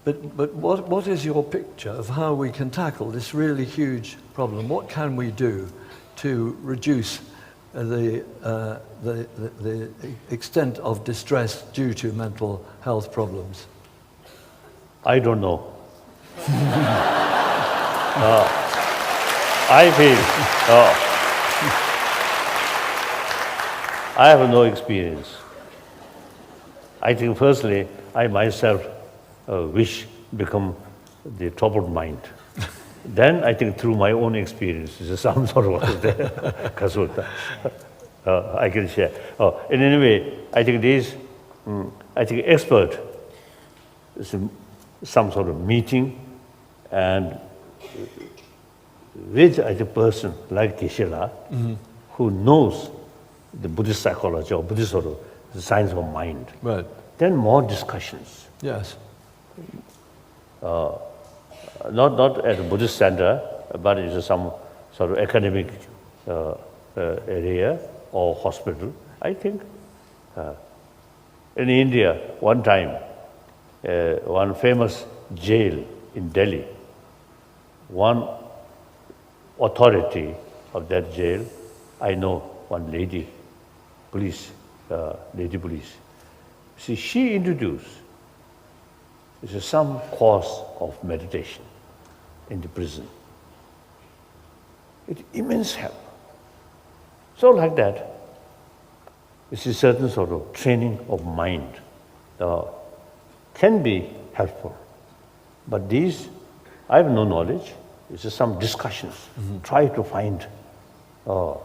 [SPEAKER 1] But what is your picture of how we can tackle this really huge problem? What can we do to reduce the extent of distress due to mental health problems?
[SPEAKER 2] I don't know. I feel I have no experience. I think personally, I myself wish become the top of mind. Then I think through my own experiences, some sort of consulta, I can share. In any way, I think this, I think expert, some sort of meeting, and with a person like Geshe-la, who knows the Buddhist psychology or Buddhist sort of the science of mind.
[SPEAKER 1] Right.
[SPEAKER 2] Then more discussions.
[SPEAKER 1] Yes.
[SPEAKER 2] Not at a Buddhist center, but it's some sort of academic area or hospital. I think in India, one time, one famous jail in Delhi, one authority of that jail, I know one lady police. See, she introduced some course of meditation in the prison. It's immense help. So like that, it's a certain sort of training of mind can be helpful. But these, I have no knowledge. It's just some discussions. Try to find how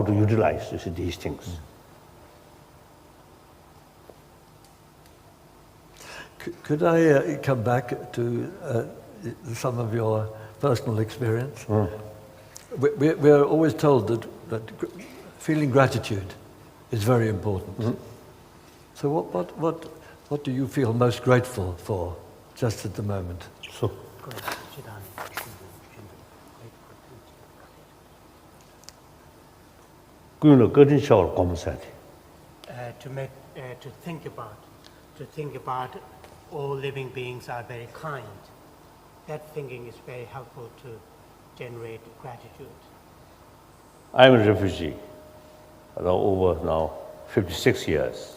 [SPEAKER 2] to utilize these things.
[SPEAKER 1] Could I come back to some of your personal experience? We're always told that feeling gratitude is very important. So what do you feel most grateful for just at the moment?
[SPEAKER 2] So,
[SPEAKER 3] to think about all living beings are very kind. That thinking is very helpful to generate gratitude.
[SPEAKER 2] I'm a refugee, over now 56 years.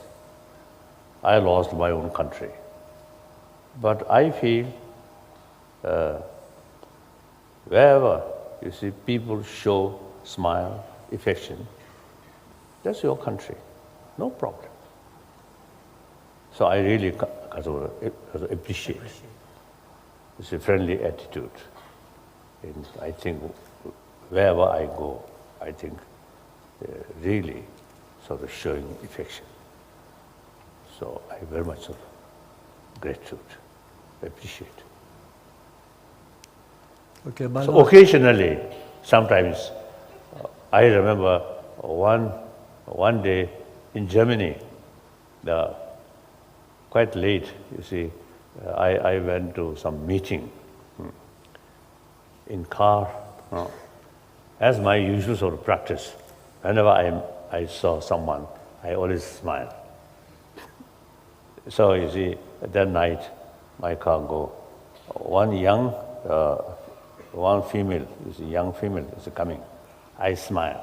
[SPEAKER 2] I lost my own country. But I feel wherever you see people show smile, affection, that's your country, no problem. So I really appreciate it's a friendly attitude. And I think wherever I go, I think really sort of showing affection. So I very much sort of gratitude, appreciate.
[SPEAKER 1] Okay,
[SPEAKER 2] So occasionally, Sometimes I remember one day in Germany, quite late, you see, I went to some meeting in car. As my usual sort of practice, whenever I saw someone, I always smile. So you see, that night, my car go. One female, is a young female, is coming. I smile.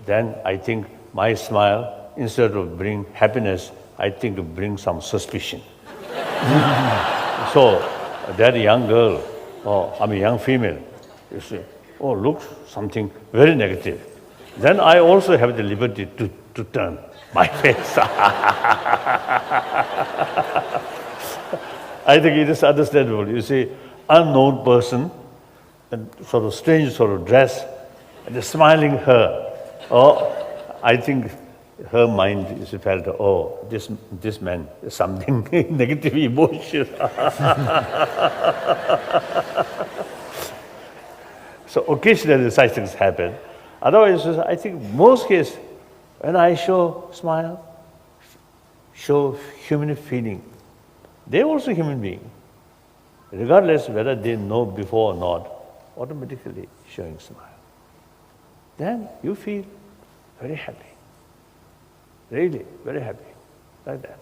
[SPEAKER 2] Then I think my smile, instead of bring happiness, I think to bring some suspicion. So that young girl, young female, you see, looks something very negative. Then I also have the liberty to turn my face. I think it is understandable. You see, unknown person, and sort of strange sort of dress, and smiling her. I think her mind is felt, this man is something negative emotion. So occasionally such things happen. Otherwise, I think most cases, when I show smile, show human feeling, they're also human being. Regardless whether they know before or not, automatically showing smile. Then you feel very happy. Really, very happy. Like that.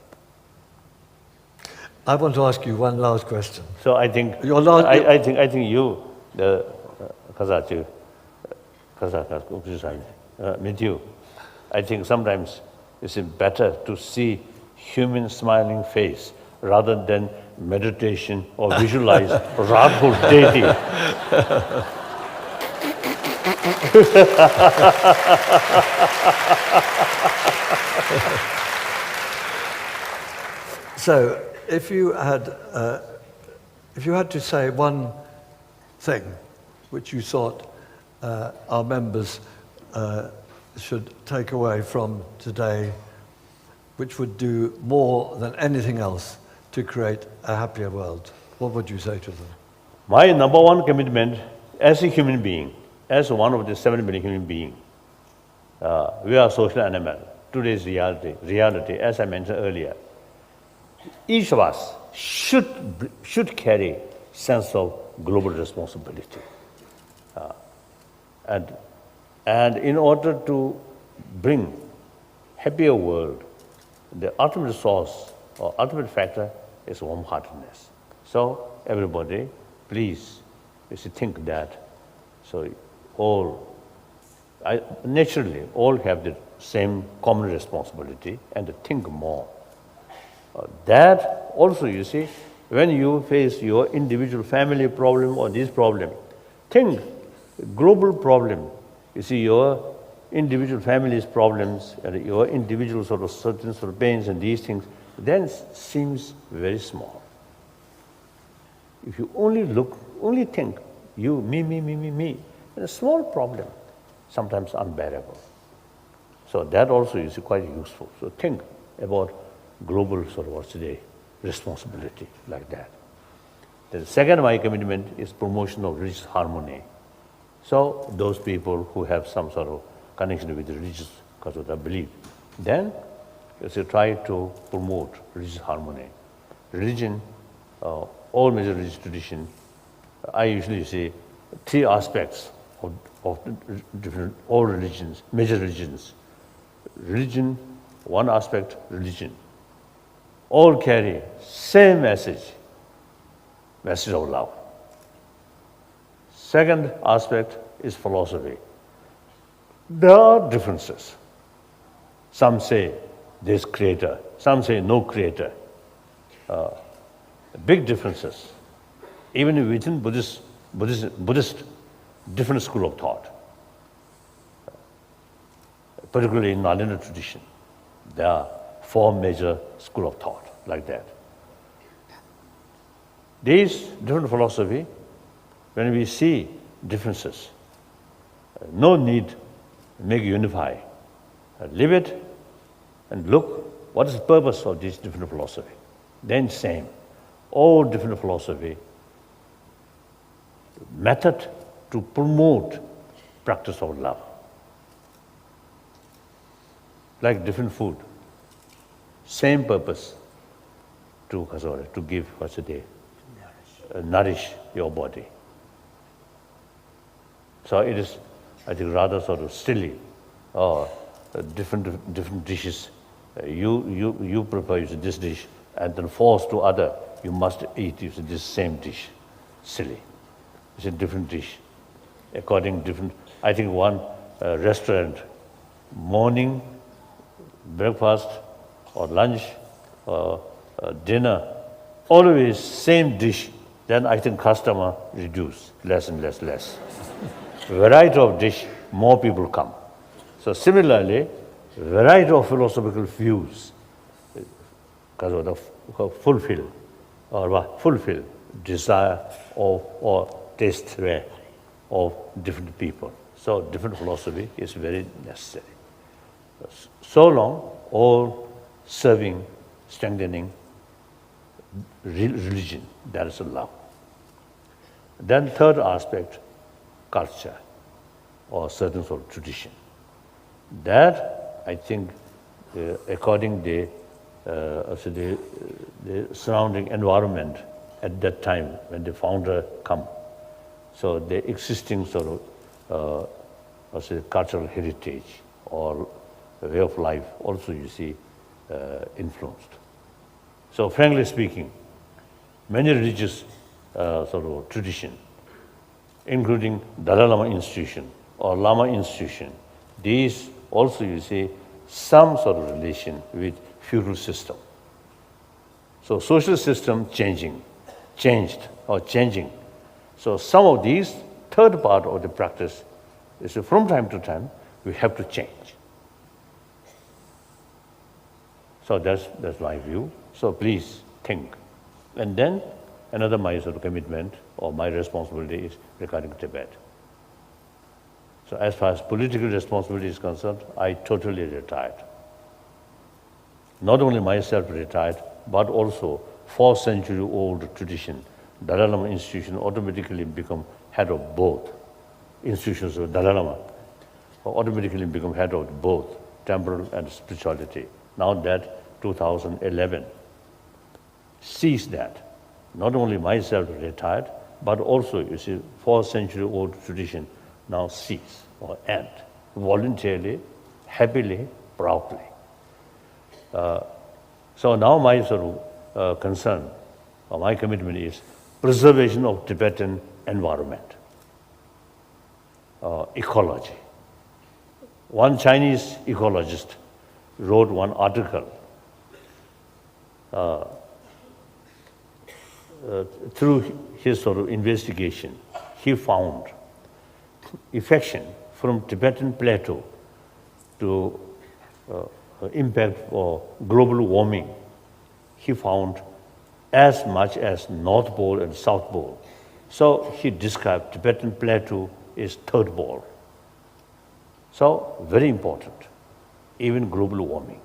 [SPEAKER 1] I want to ask you one last question.
[SPEAKER 2] So I think I think you, the with you, I think sometimes it's better to see human smiling face rather than meditation or visualize wrathful deity.
[SPEAKER 1] So, if you had to say one thing which you thought our members should take away from today, which would do more than anything else to create a happier world, what would you say to them?
[SPEAKER 2] My number one commitment as a human being, as one of the 7 billion human beings, we are social animal. Today's reality, as I mentioned earlier, each of us should carry sense of global responsibility, and in order to bring happier world, the ultimate source or ultimate factor is warm-heartedness. So everybody, please, you should think that. So naturally, all have the same common responsibility and to think more. That also, you see, when you face your individual family problem or this problem, think global problem. You see your individual family's problems and your individual sort of certain sort of pains and these things, then seems very small. If you only think, you, me, and a small problem, sometimes unbearable. So that also is quite useful. So think about global sort of what's today responsibility like that. The second my commitment is promotion of religious harmony. So those people who have some sort of connection with the religious because of their belief, then you should try to promote religious harmony. Religion, all major religious tradition, I usually say 3 aspects of different all religions, major religions. Religion, one aspect, religion. All carry same message of love. Second aspect is philosophy. There are differences. Some say there's creator, some say no creator. Big differences. Even within Buddhist different school of thought. Particularly in Nalanda tradition, there are 4 major school of thought like that. These different philosophy, when we see differences, no need to make unify. Leave it and look what is the purpose of this different philosophy. Then same, all different philosophy, method to promote practice of love. Like different food, same purpose to give nourish your body. So it is, I think, rather sort of silly, or different dishes. You prepare this dish, and then force to other, you must eat this same dish. Silly. It's a different dish. According different, I think one restaurant, morning, breakfast, or lunch, or dinner, always same dish. Then I think customer reduce, less and less. Variety of dish, more people come. So similarly, variety of philosophical views, fulfill desire or taste of different people. So different philosophy is very necessary. So long, all serving, strengthening religion, that is love. Then third aspect, culture or certain sort of tradition. That, I think, according to the surrounding environment at that time when the founder come, so the existing sort of cultural heritage or way of life also, you see, influenced. So frankly speaking, many religious sort of tradition, including Dalai Lama institution or Lama institution, these also, you see, some sort of relation with feudal system. So social system changing. So some of these, third part of the practice is from time to time, we have to change. So that's my view. So please think. And then another my sort of commitment or my responsibility is regarding Tibet. So as far as political responsibility is concerned, I totally retired. Not only myself retired, but also 4th century old tradition, Dalai Lama institution automatically become head of both institutions of Dalai Lama, automatically become head of both temporal and spirituality. Now that 2011 sees that. Not only myself retired, but also, you see, 4th century old tradition now cease or end, voluntarily, happily, proudly. So now my sort of concern or my commitment is preservation of Tibetan environment, ecology. One Chinese ecologist wrote one article through his sort of investigation. He found affection from Tibetan plateau to impact for global warming. He found as much as North Pole and South Pole. So he described Tibetan plateau is third pole. So very important, even global warming.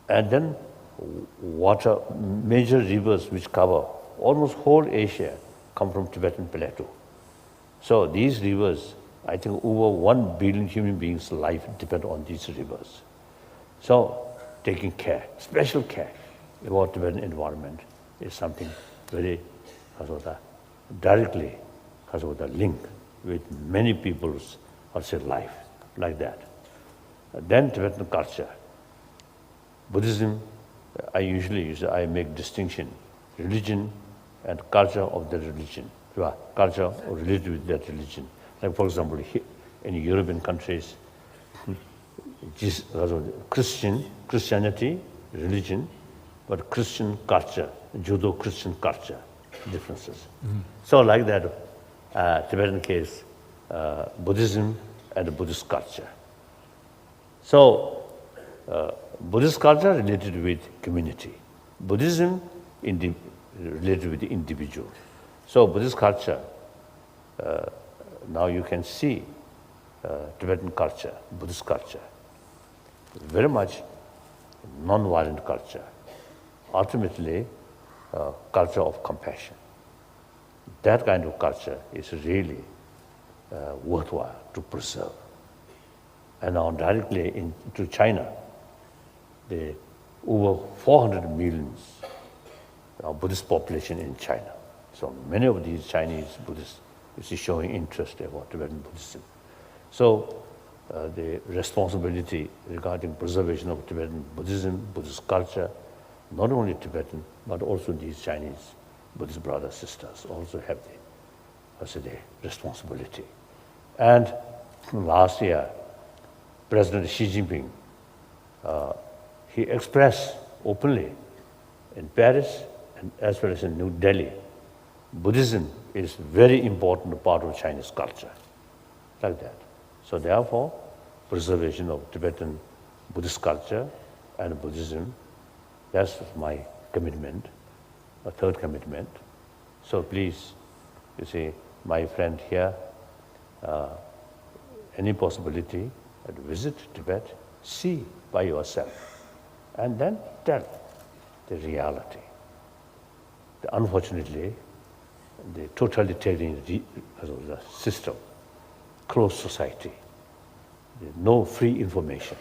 [SPEAKER 2] And then water, major rivers which cover almost whole Asia come from Tibetan plateau. So these rivers, I think over 1 billion human beings' life depend on these rivers. So taking care, special care about Tibetan environment is something very directly linked with many people's life like that. Then Tibetan culture. Buddhism, I make distinction, religion and culture of the religion, culture related with that religion. Like for example, in European countries, Christianity, religion, but Christian culture, Judo-Christian culture, differences. So like that, Tibetan case, Buddhism and Buddhist culture. So Buddhist culture related with community. Buddhism related with the individual. So Buddhist culture, now you can see Tibetan culture, Buddhist culture, very much non-violent culture. Ultimately, culture of compassion. That kind of culture is really worthwhile. to preserve. And now directly into China, the over 400 million Buddhist population in China. So many of these Chinese Buddhists is showing interest about Tibetan Buddhism. So the responsibility regarding preservation of Tibetan Buddhism, Buddhist culture, not only Tibetan, but also these Chinese Buddhist brothers, sisters also have the responsibility. And last year, President Xi Jinping, he expressed openly in Paris and as well as in New Delhi, Buddhism is very important part of Chinese culture, like that. So therefore, preservation of Tibetan Buddhist culture and Buddhism, that's my commitment, a third commitment. So please, you see, my friend here, any possibility, visit Tibet, see by yourself, and then tell the reality. Unfortunately, the totalitarian system, closed society, no free information,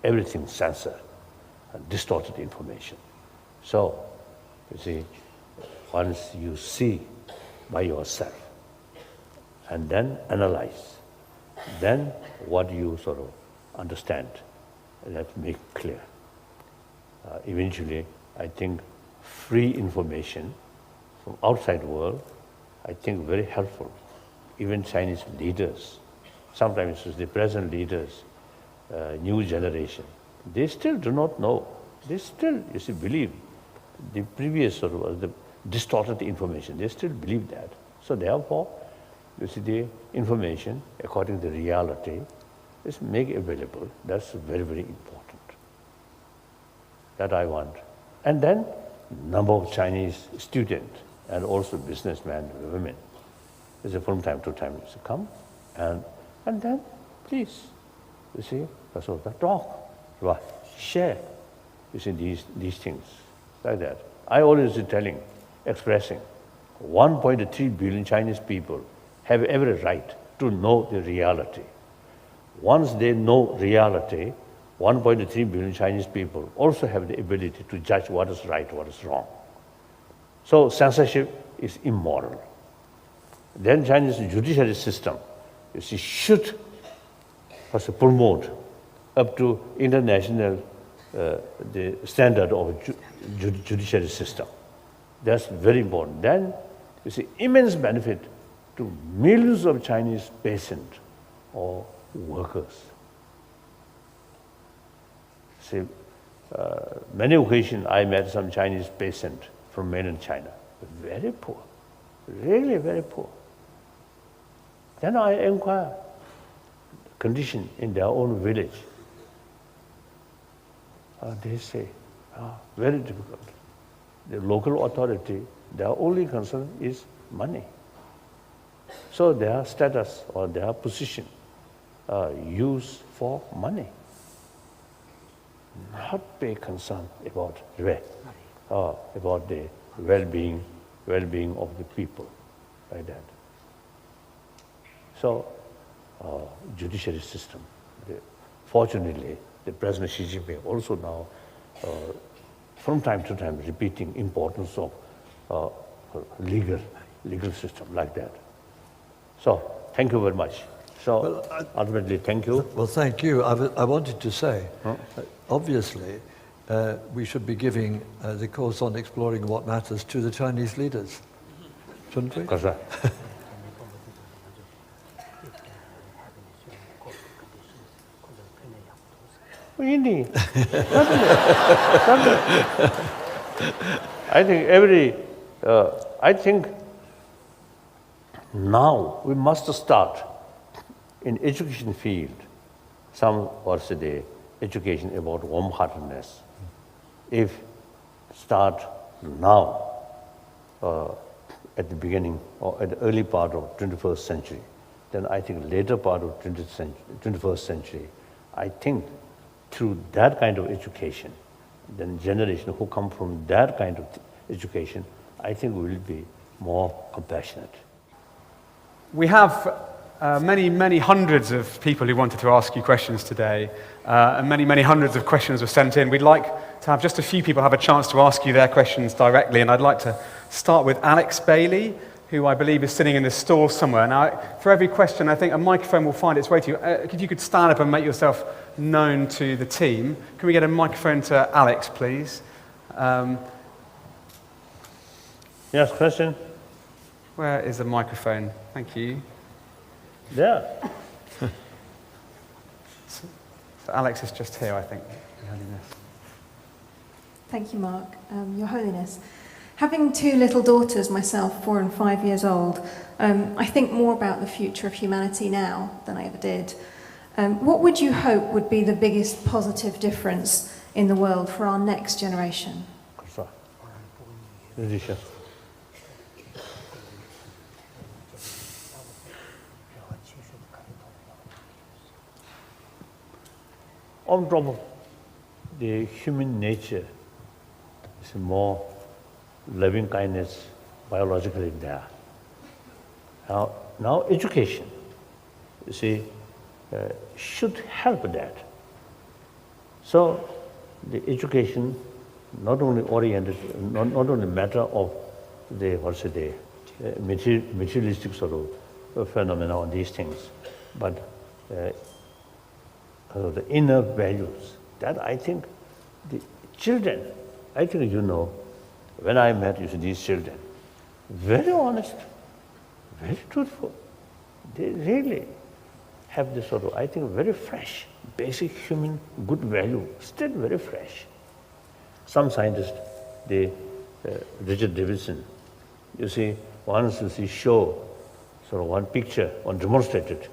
[SPEAKER 2] everything censored, and distorted information. So, you see, once you see by yourself, and then analyze, then what you sort of understand, let's make clear. Eventually, I think free information from outside world, I think very helpful. Even Chinese leaders, sometimes the present leaders, new generation, they still do not know. They still, you see, believe the previous sort of the distorted information. They still believe that. So therefore, you see, the information according to the reality is made available. That's very, very important. That I want. And then number of Chinese students and also businessmen and women is from time to time to come and then please, you see, that's all the talk, right? Share, you see, these things like that. I always telling, expressing 1.3 billion Chinese people have every right to know the reality. Once they know reality, 1.3 billion Chinese people also have the ability to judge what is right, what is wrong. So censorship is immoral. Then Chinese judiciary system, you see, should first promote up to international the standard of judiciary system. That's very important. Then you see immense benefit to millions of Chinese patients or workers. See, many occasions I met some Chinese patient from mainland China, very poor, really very poor. Then I inquire condition in their own village. They say, very difficult. The local authority, their only concern is money. So their status or their position used for money. Not pay concern about the well-being of the people, like that. So, judiciary system. Fortunately, the President Xi Jinping also now, from time to time, repeating importance of legal system like that. So, thank you very much. So, ultimately, thank you.
[SPEAKER 1] Well, thank you. I wanted to say, obviously, we should be giving the course on exploring what matters to the Chinese leaders, shouldn't we?
[SPEAKER 2] Indeed. I think now we must start in education field, some was the education about warm-heartedness. If start now, at the beginning or at the early part of 21st century, then I think later part of 21st century, I think through that kind of education, then generation who come from that kind of education, I think will be more compassionate.
[SPEAKER 4] We have many hundreds of people who wanted to ask you questions today, and many hundreds of questions were sent in. We'd like to have just a few people have a chance to ask you their questions directly, and I'd like to start with Alex Bailey, who I believe is sitting in this stall somewhere. Now, for every question, I think a microphone will find its way to you. If you could stand up and make yourself known to the team. Can we get a microphone to Alex, please?
[SPEAKER 2] Yes, question?
[SPEAKER 4] Where is the microphone? Thank you.
[SPEAKER 2] There.
[SPEAKER 4] So Alex is just here, I think. Your Holiness.
[SPEAKER 5] Thank you, Mark. Your Holiness. Having two little daughters myself, 4 and 5 years old, I think more about the future of humanity now than I ever did. What would you hope would be the biggest positive difference in the world for our next generation?
[SPEAKER 2] On top of the human nature is more loving kindness biologically there. Now education, you see, should help that. So the education not only oriented, not only matter of the materialistic sort of phenomena on these things, but the inner values. That I think the children, I think you know, when I met these children, very honest, very truthful. They really have this sort of, I think, very fresh, basic human good value, still very fresh. Some scientists, Richard Davidson, you see, once you see show, sort of one picture, one demonstrated,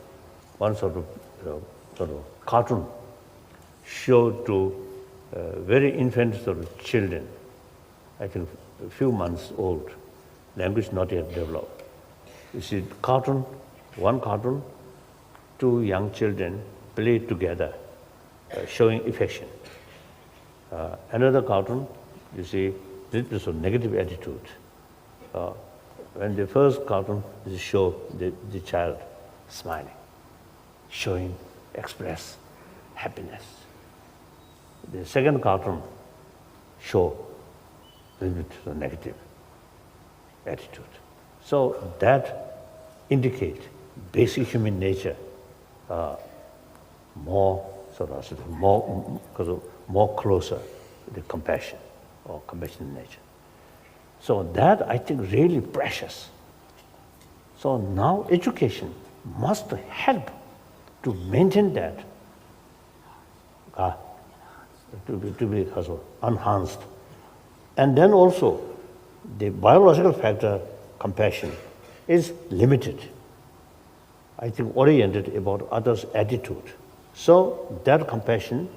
[SPEAKER 2] one sort of cartoon showed to very infant sort of children, I think a few months old, language not yet developed. You see, one cartoon, 2 young children played together, showing affection. Another cartoon, you see, this is a negative attitude. When the first cartoon show the child smiling, showing, express happiness. The second cartoon show a little bit of negative attitude. So that indicate basic human nature, more closer to the compassion or compassionate nature. So that I think really precious. So now education must help to maintain that, to be enhanced. And then also the biological factor, compassion, is limited. I think oriented about others' attitude. So that compassion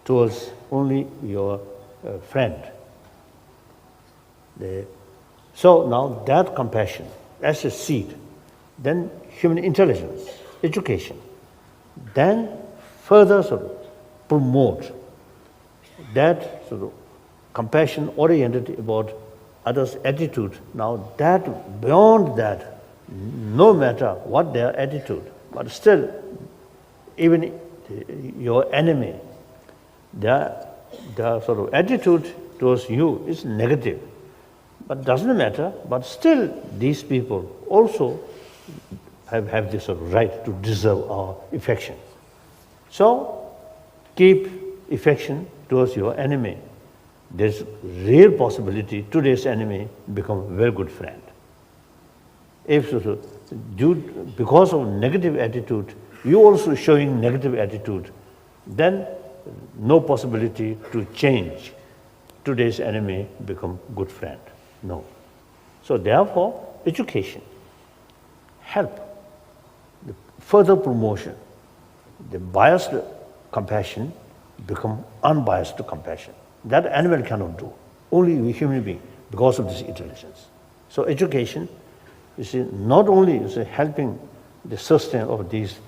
[SPEAKER 2] towards only your friend. So now that compassion as a seed, then human intelligence, education, then further sort of promote that sort of compassion oriented about others' attitude. Now that, beyond that, no matter what their attitude, but still, even your enemy, their sort of attitude towards you is negative. But doesn't matter, but still these people also have this sort of right to deserve our affection. So keep affection towards your enemy. There's real possibility today's enemy become a very good friend. If because of negative attitude, you also showing negative attitude, then no possibility to change today's enemy become good friend. No. So therefore, education help the further promotion, the biased compassion become unbiased compassion. That animal cannot do. Only we human being, because of this intelligence. So education, you see, not only is helping the sustain of these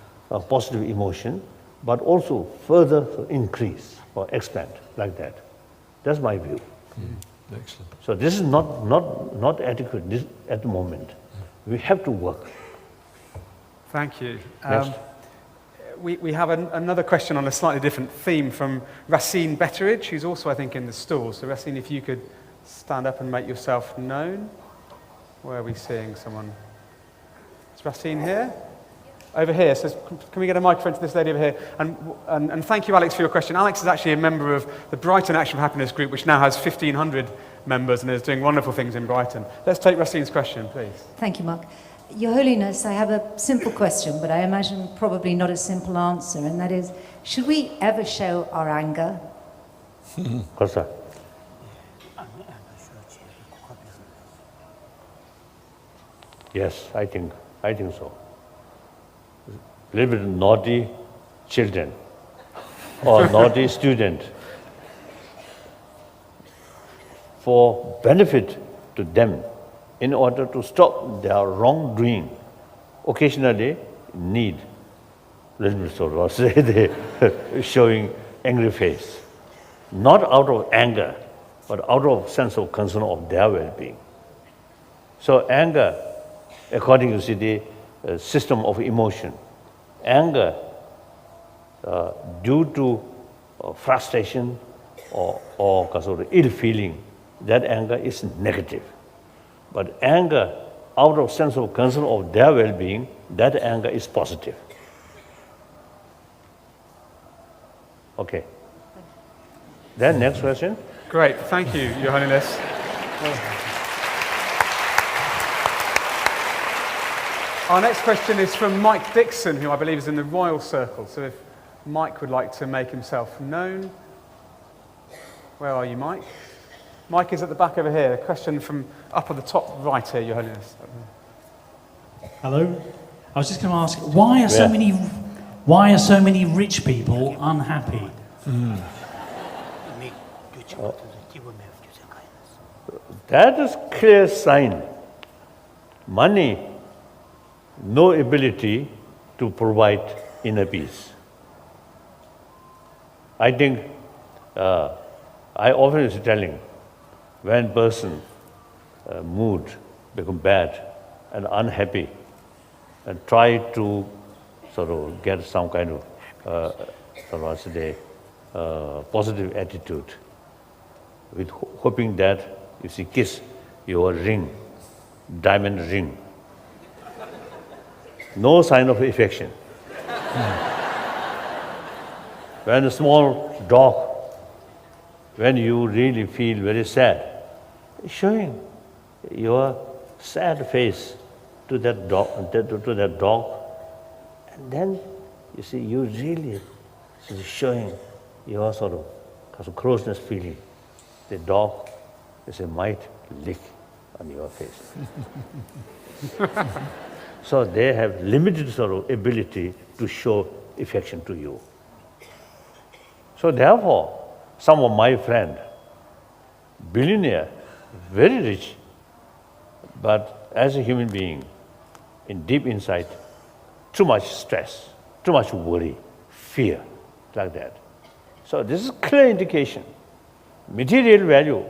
[SPEAKER 2] positive emotion, but also further increase or expand like that. That's my view.
[SPEAKER 1] Excellent.
[SPEAKER 2] So this is not adequate at the moment. We have to work
[SPEAKER 4] Thank you.
[SPEAKER 2] Next.
[SPEAKER 4] We have another question on a slightly different theme from Racine Betteridge, who's also, I think, in the stall. So, Racine, if you could stand up and make yourself known. Where are we seeing someone? Is Racine here? Over here. So, can we get a microphone to this lady over here? And thank you, Alex, for your question. Alex is actually a member of the Brighton Action for Happiness group, which now has 1,500 members and is doing wonderful things in Brighton. Let's take Racine's question, please.
[SPEAKER 6] Thank you, Mark. Your Holiness, I have a simple question, but I imagine probably not a simple answer, and that is, should we ever show our anger?
[SPEAKER 2] Kosa. Yes, I think so. A little bit naughty children or naughty student, for benefit to them, in order to stop their wrongdoing, occasionally need a little bit sort of say they showing angry face, not out of anger, but out of sense of concern of their well-being. So anger, according to the system of emotion, anger due to frustration or because of ill feeling, that anger is negative. But anger out of sense of concern of their well-being, that anger is positive. Okay. Then next question.
[SPEAKER 4] Great, thank you, Your Holiness. Our next question is from Mike Dixon, who I believe is in the Royal Circle. So if Mike would like to make himself known. Where are you, Mike? Mike is at the back over here. A question from up at the top right here, Your Holiness.
[SPEAKER 7] Hello. I was just going to ask, why are so many rich people unhappy?
[SPEAKER 2] That is clear sign. Money, no ability to provide inner peace. I think I often is telling, when person mood become bad and unhappy, and try to sort of get some kind of positive attitude, with hoping that you see kiss your ring, diamond ring. No sign of affection. When a small dog, when you really feel very sad, showing your sad face to that dog, and then you see you really showing your sort of closeness feeling. The dog might lick on your face. So they have limited sort of ability to show affection to you. So therefore, some of my friends, billionaire, very rich, but as a human being, in deep inside, too much stress, too much worry, fear, like that. So this is clear indication. Material value,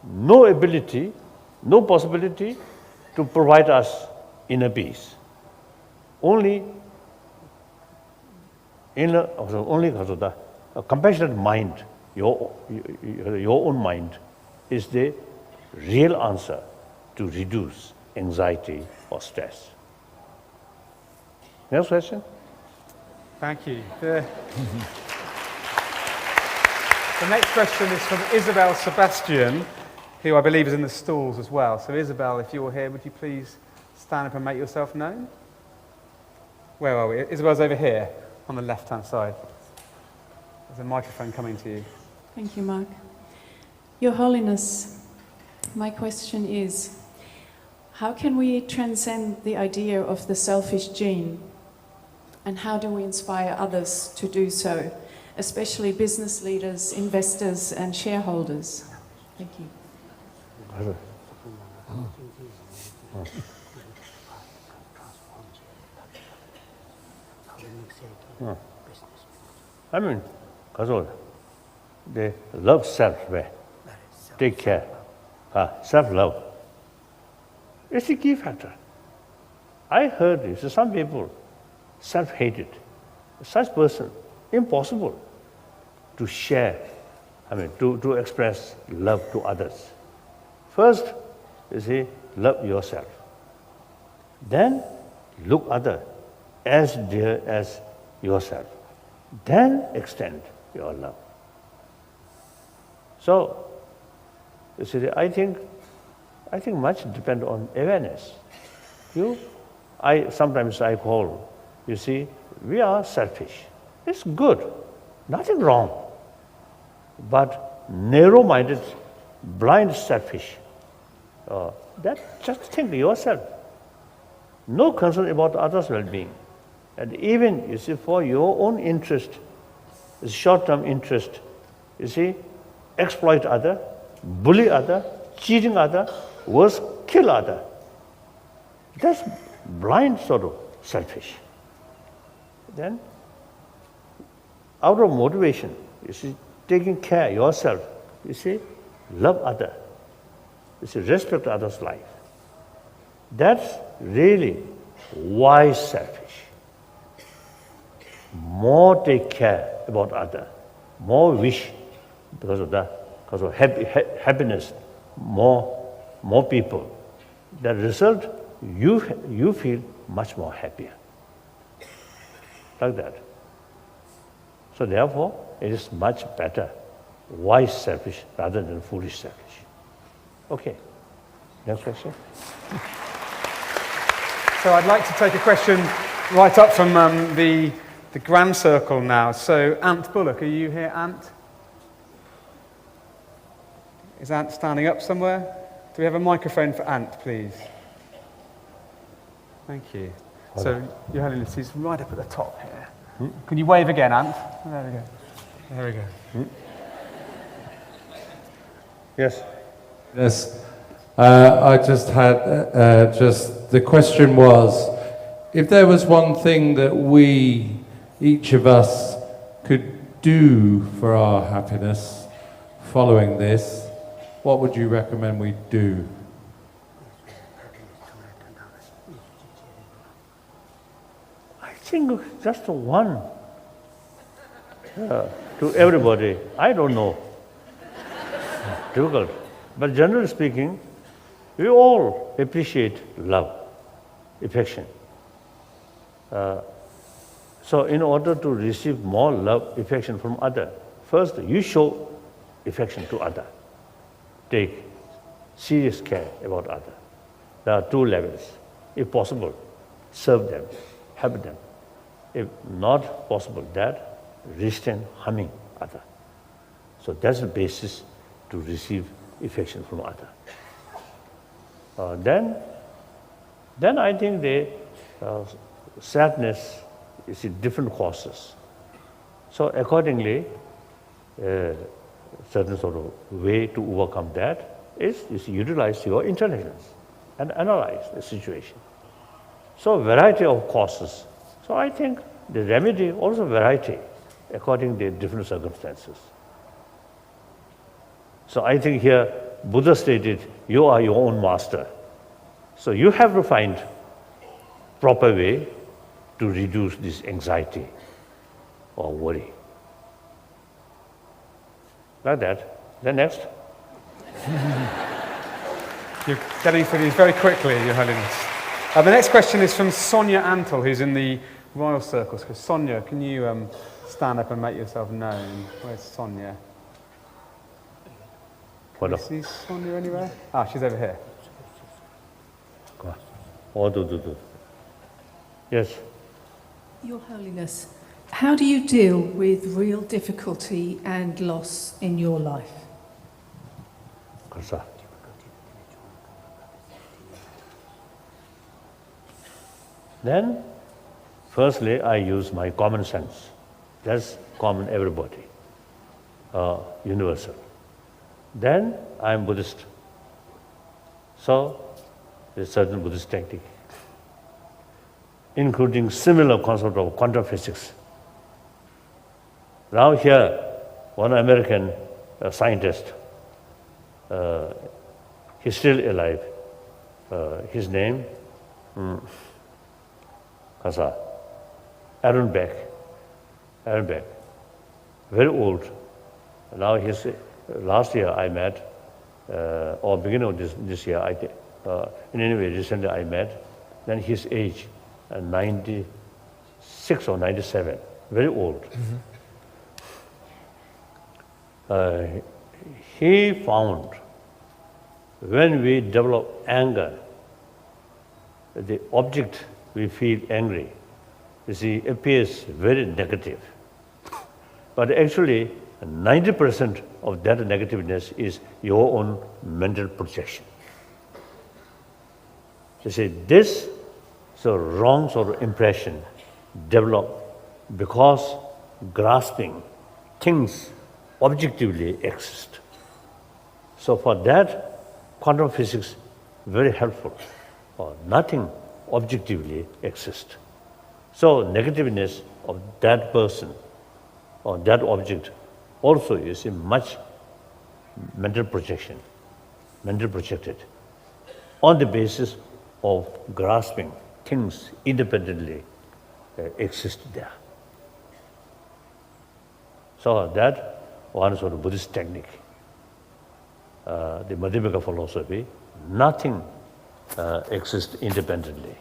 [SPEAKER 2] no ability, no possibility to provide us inner peace. Only a compassionate mind, your own mind, is the real answer to reduce anxiety or stress. Next question.
[SPEAKER 4] Thank you. The next question is from Isabel Sebastian, who I believe is in the stalls as well. So Isabel, if you're here, would you please stand up and make yourself known? Where are we? Isabel's over here, on the left-hand side. There's a microphone coming to you.
[SPEAKER 8] Thank you, Mark. Your Holiness, my question is, how can we transcend the idea of the selfish gene? And how do we inspire others to do so, especially business leaders, investors, and shareholders? Thank you.
[SPEAKER 2] I mean, they love self, take care. Self-love. It's the key factor. I heard this. Some people self-hated. Such person, impossible to share, to express love to others. First, you see, love yourself. Then, look other as dear as yourself. Then extend your love. So, you see, I think much depends on awareness. Sometimes I call, you see, we are selfish. It's good, nothing wrong. But narrow-minded, blind selfish, that just think yourself. No concern about others' well-being. And even, you see, for your own interest, short-term interest, you see, exploit other, bully other, cheating other, worse, kill other. That's blind sort of selfish. Then, out of motivation, you see, taking care of yourself, you see, love other, you see, respect others' life. That's really wise selfish. More take care about other, more wish because of happiness, more people. The result, you feel much more happier. Like that. So therefore, it is much better wise selfish rather than foolish selfish. Okay, next question.
[SPEAKER 4] So I'd like to take a question right up from the grand circle now. So Ant Bullock, are you here, Ant? Is Ant standing up somewhere? Do we have a microphone for Ant, please? Thank you. So, Your Holiness, he's right up at the top here. Can you wave again, Ant? There we go. There we go.
[SPEAKER 2] Yes.
[SPEAKER 9] Yes. I just had, the question was, if there was one thing that we, each of us, could do for our happiness following this, what would you recommend we do?
[SPEAKER 2] I think just one to everybody. I don't know. Difficult. But generally speaking, we all appreciate love, affection. So in order to receive more love, affection from other, first you show affection to other. Take serious care about other. There are two levels. If possible, serve them, help them. If not possible that, restrain harming other. So that's the basis to receive affection from other. Then I think the sadness is in different causes. So accordingly, certain sort of way to overcome that is utilize your intelligence and analyze the situation. So variety of causes. So I think the remedy also variety according to different circumstances. So I think here Buddha stated, you are your own master. So you have to find proper way to reduce this anxiety or worry. Like that. Then next.
[SPEAKER 4] You're getting through these very quickly, Your Holiness. The next question is from Sonia Antle, who's in the Royal Circles. So Sonia, can you stand up and make yourself known? Where's Sonia? Can you see Sonia anywhere? Ah, she's over here.
[SPEAKER 2] Yes.
[SPEAKER 10] Your Holiness, how do you deal with real difficulty and loss in your life?
[SPEAKER 2] Then, firstly, I use my common sense. That's common everybody, universal. Then, I am Buddhist. So, there's certain Buddhist technique, including similar concept of quantum physics. Now here, one American scientist, he's still alive. His name, Aaron Beck, very old. Now he's, last year I met, or beginning of this year, in any way, recently I met, then his age, 96 or 97, very old. He found when we develop anger, the object we feel angry, you see, appears very negative. But actually, 90% of that negativeness is your own mental projection. You see, this wrong sort of impression develop because grasping things objectively exist. So for that, quantum physics very helpful. Or nothing objectively exists. So negativeness of that person or that object also is a much mental projection, mental projected, on the basis of grasping things independently exist there. So that one sort of Buddhist technique, the Madhyamaka philosophy, nothing exists independently.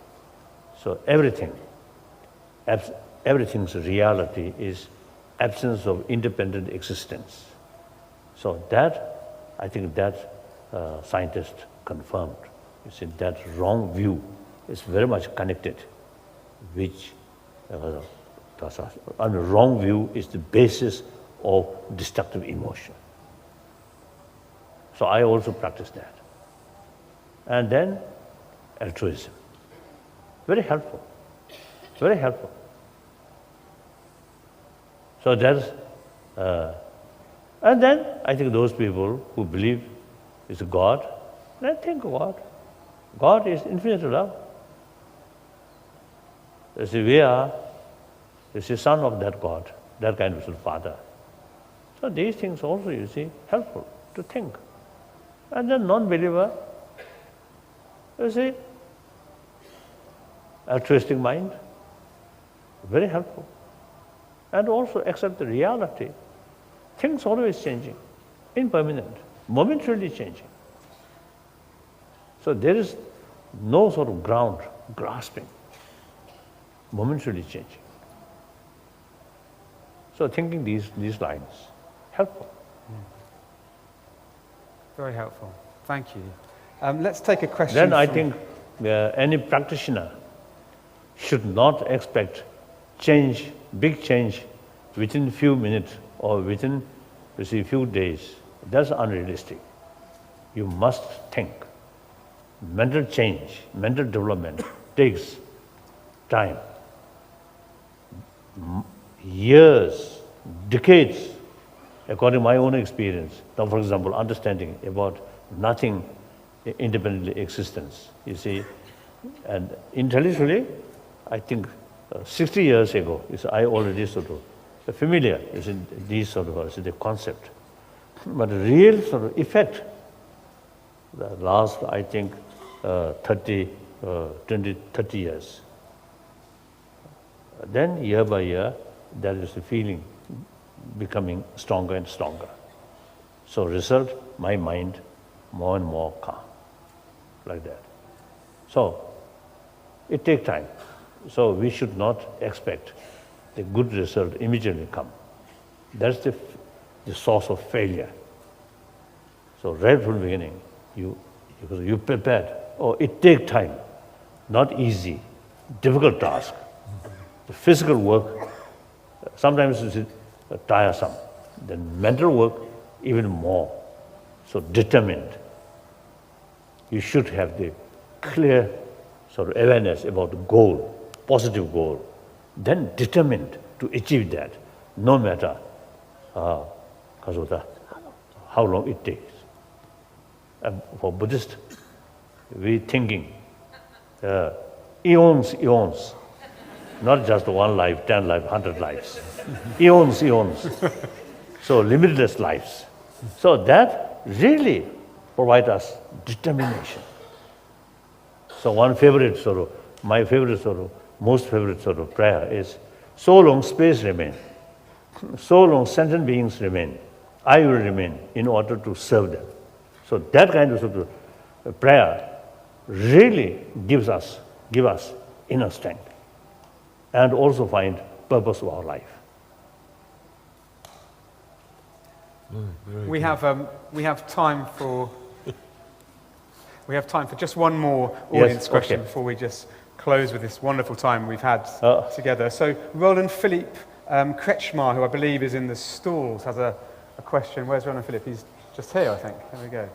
[SPEAKER 2] So everything's reality is absence of independent existence. So that, I think that scientists confirmed. You see, that wrong view is very much connected, which, wrong view is the basis of destructive emotion. So I also practice that. And then altruism, very helpful, very helpful. So that's, and then I think those people who believe is God, they think God is infinite love. You see, we are the son of that God, that kind of Father. So these things also, you see, helpful to think. And then non-believer, you see, altruistic mind, very helpful. And also accept the reality. Things always changing, impermanent, momentarily changing. So there is no sort of ground grasping, momentarily changing. So thinking these lines, helpful.
[SPEAKER 4] Very helpful. Thank you. Let's take a question.
[SPEAKER 2] Then I think any practitioner should not expect change, big change, within few minutes or within, you see, few days. That's unrealistic. You must think. Mental change, mental development takes time. Years, decades, according to my own experience. Now, for example, understanding about nothing independently existence, you see. And intellectually, I think 60 years ago, I already sort of familiar is in these sort of the concept. But the real sort of effect, the last, I think, 30 years. Then year by year, there is a feeling becoming stronger and stronger. So result, my mind more and more calm, like that. So it takes time. So we should not expect the good result immediately come. That's the source of failure. So right from the beginning, you prepared. Oh, it takes time, not easy, difficult task. The physical work sometimes is tiresome. The mental work even more. So determined. You should have the clear sort of awareness about the goal, positive goal, then determined to achieve that, no matter how long it takes. And for Buddhists, we thinking eons, not just 1 life, 10 lives, 100 lives, eons. So limitless lives. So that really provides us determination. So my favorite sort of most favorite sort of prayer is, so long space remain, so long sentient beings remain, I will remain in order to serve them. So that kind of sort of prayer really give us inner strength and also find purpose of our life.
[SPEAKER 4] We have time for just one more audience question before we just close with this wonderful time we've had together. So Roland Philippe Kretschmar, who I believe is in the stalls, has a question. Where's Roland Philippe? He's just here, I think. There we go.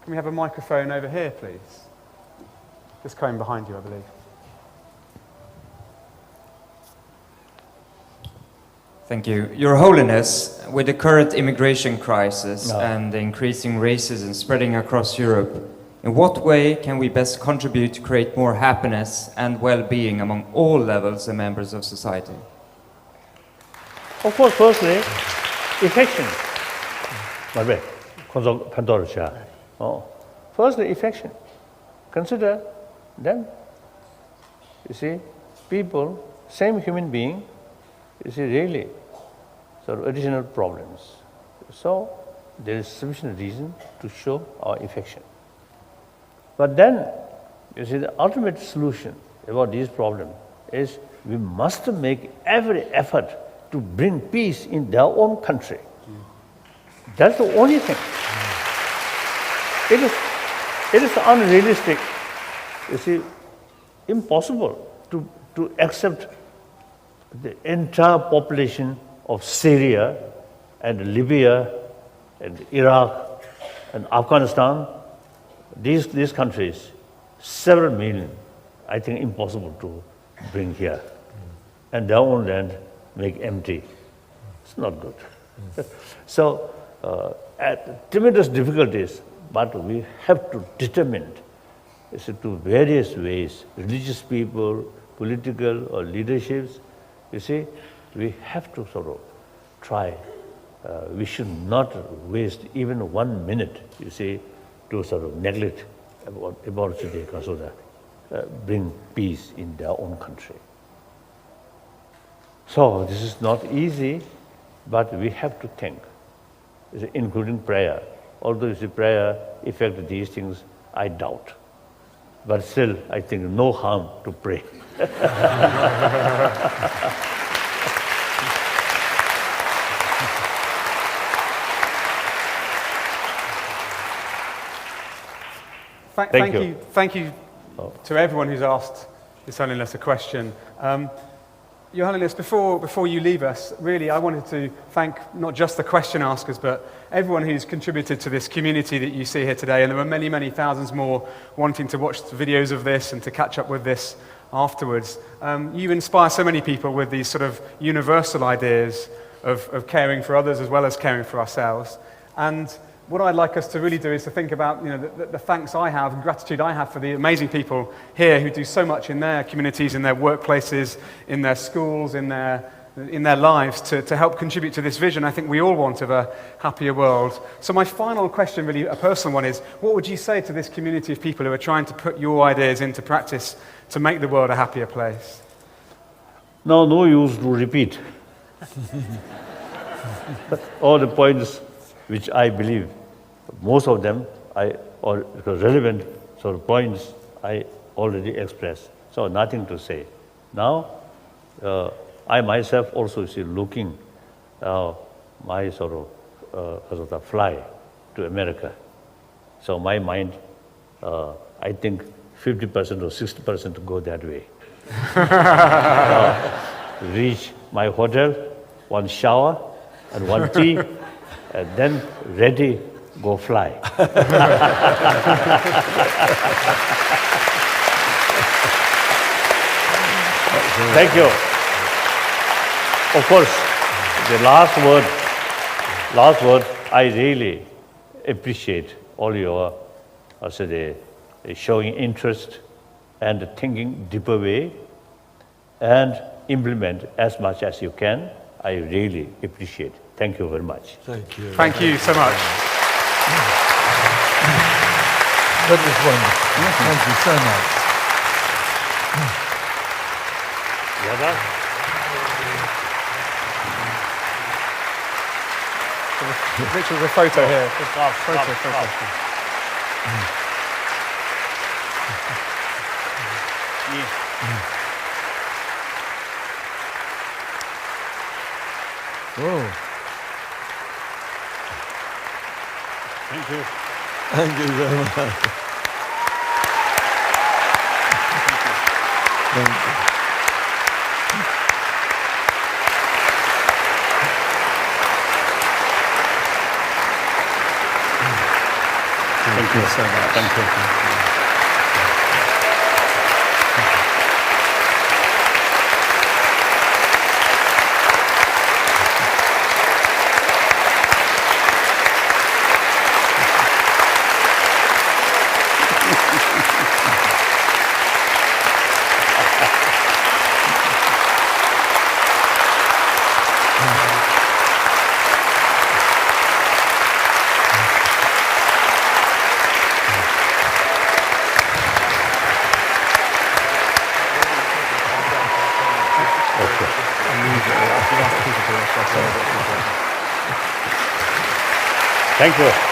[SPEAKER 4] Can we have a microphone over here, please? Just coming behind you, I believe.
[SPEAKER 11] Thank you. Your Holiness, with the current immigration crisis and the increasing racism spreading across Europe, in what way can we best contribute to create more happiness and well-being among all levels and members of society?
[SPEAKER 2] Of course, firstly, affection. Firstly, affection. Consider them. You see, people, same human being, you see, really, sort of additional problems. So there is sufficient reason to show our affection. But then, you see, the ultimate solution about these problems is we must make every effort to bring peace in their own country. That's the only thing. It is unrealistic, you see, impossible to accept the entire population of Syria and Libya and Iraq and Afghanistan, these countries, several million, I think impossible to bring here. And their own land make empty. It's not good. So, tremendous difficulties, but we have to determine to various ways, religious people, political or leaderships, you see, we have to sort of try. We should not waste even 1 minute, you see, to sort of neglect about so that bring peace in their own country. So this is not easy, but we have to think, including prayer. Although you see prayer affect these things, I doubt. But still, I think no harm to pray.
[SPEAKER 4] Thank you to everyone who's asked His Holiness a question. Your Holiness, before you leave us, really I wanted to thank not just the question askers, but everyone who's contributed to this community that you see here today. And there were many, many thousands more wanting to watch the videos of this and to catch up with this afterwards. You inspire so many people with these sort of universal ideas of caring for others as well as caring for ourselves. And what I'd like us to really do is to think about, the thanks I have and gratitude I have for the amazing people here who do so much in their communities, in their workplaces, in their schools, in their lives to help contribute to this vision I think we all want of a happier world. So my final question, really a personal one, is what would you say to this community of people who are trying to put your ideas into practice to make the world a happier place?
[SPEAKER 2] Now, no use to repeat. All the points which I believe, most of them, relevant sort of points I already expressed. So nothing to say. Now, I myself also see looking my sort of fly to America. So my mind, I think 50% or 60% to go that way. Reach my hotel, one shower and one tea, and then ready, go fly. Thank you. Of course, the last word, I really appreciate all your showing interest and thinking deeper way and implement as much as you can. I really appreciate. Thank you very much.
[SPEAKER 1] Thank you.
[SPEAKER 4] Thank you so much.
[SPEAKER 1] That was wonderful. Thank you so much.
[SPEAKER 2] Brother.
[SPEAKER 4] Richard, there's a photo here.
[SPEAKER 2] Stop.
[SPEAKER 1] Oh,
[SPEAKER 2] Thank you.
[SPEAKER 1] thank you very much. Thank you.
[SPEAKER 2] Thank you so much. Thank you. Thank you.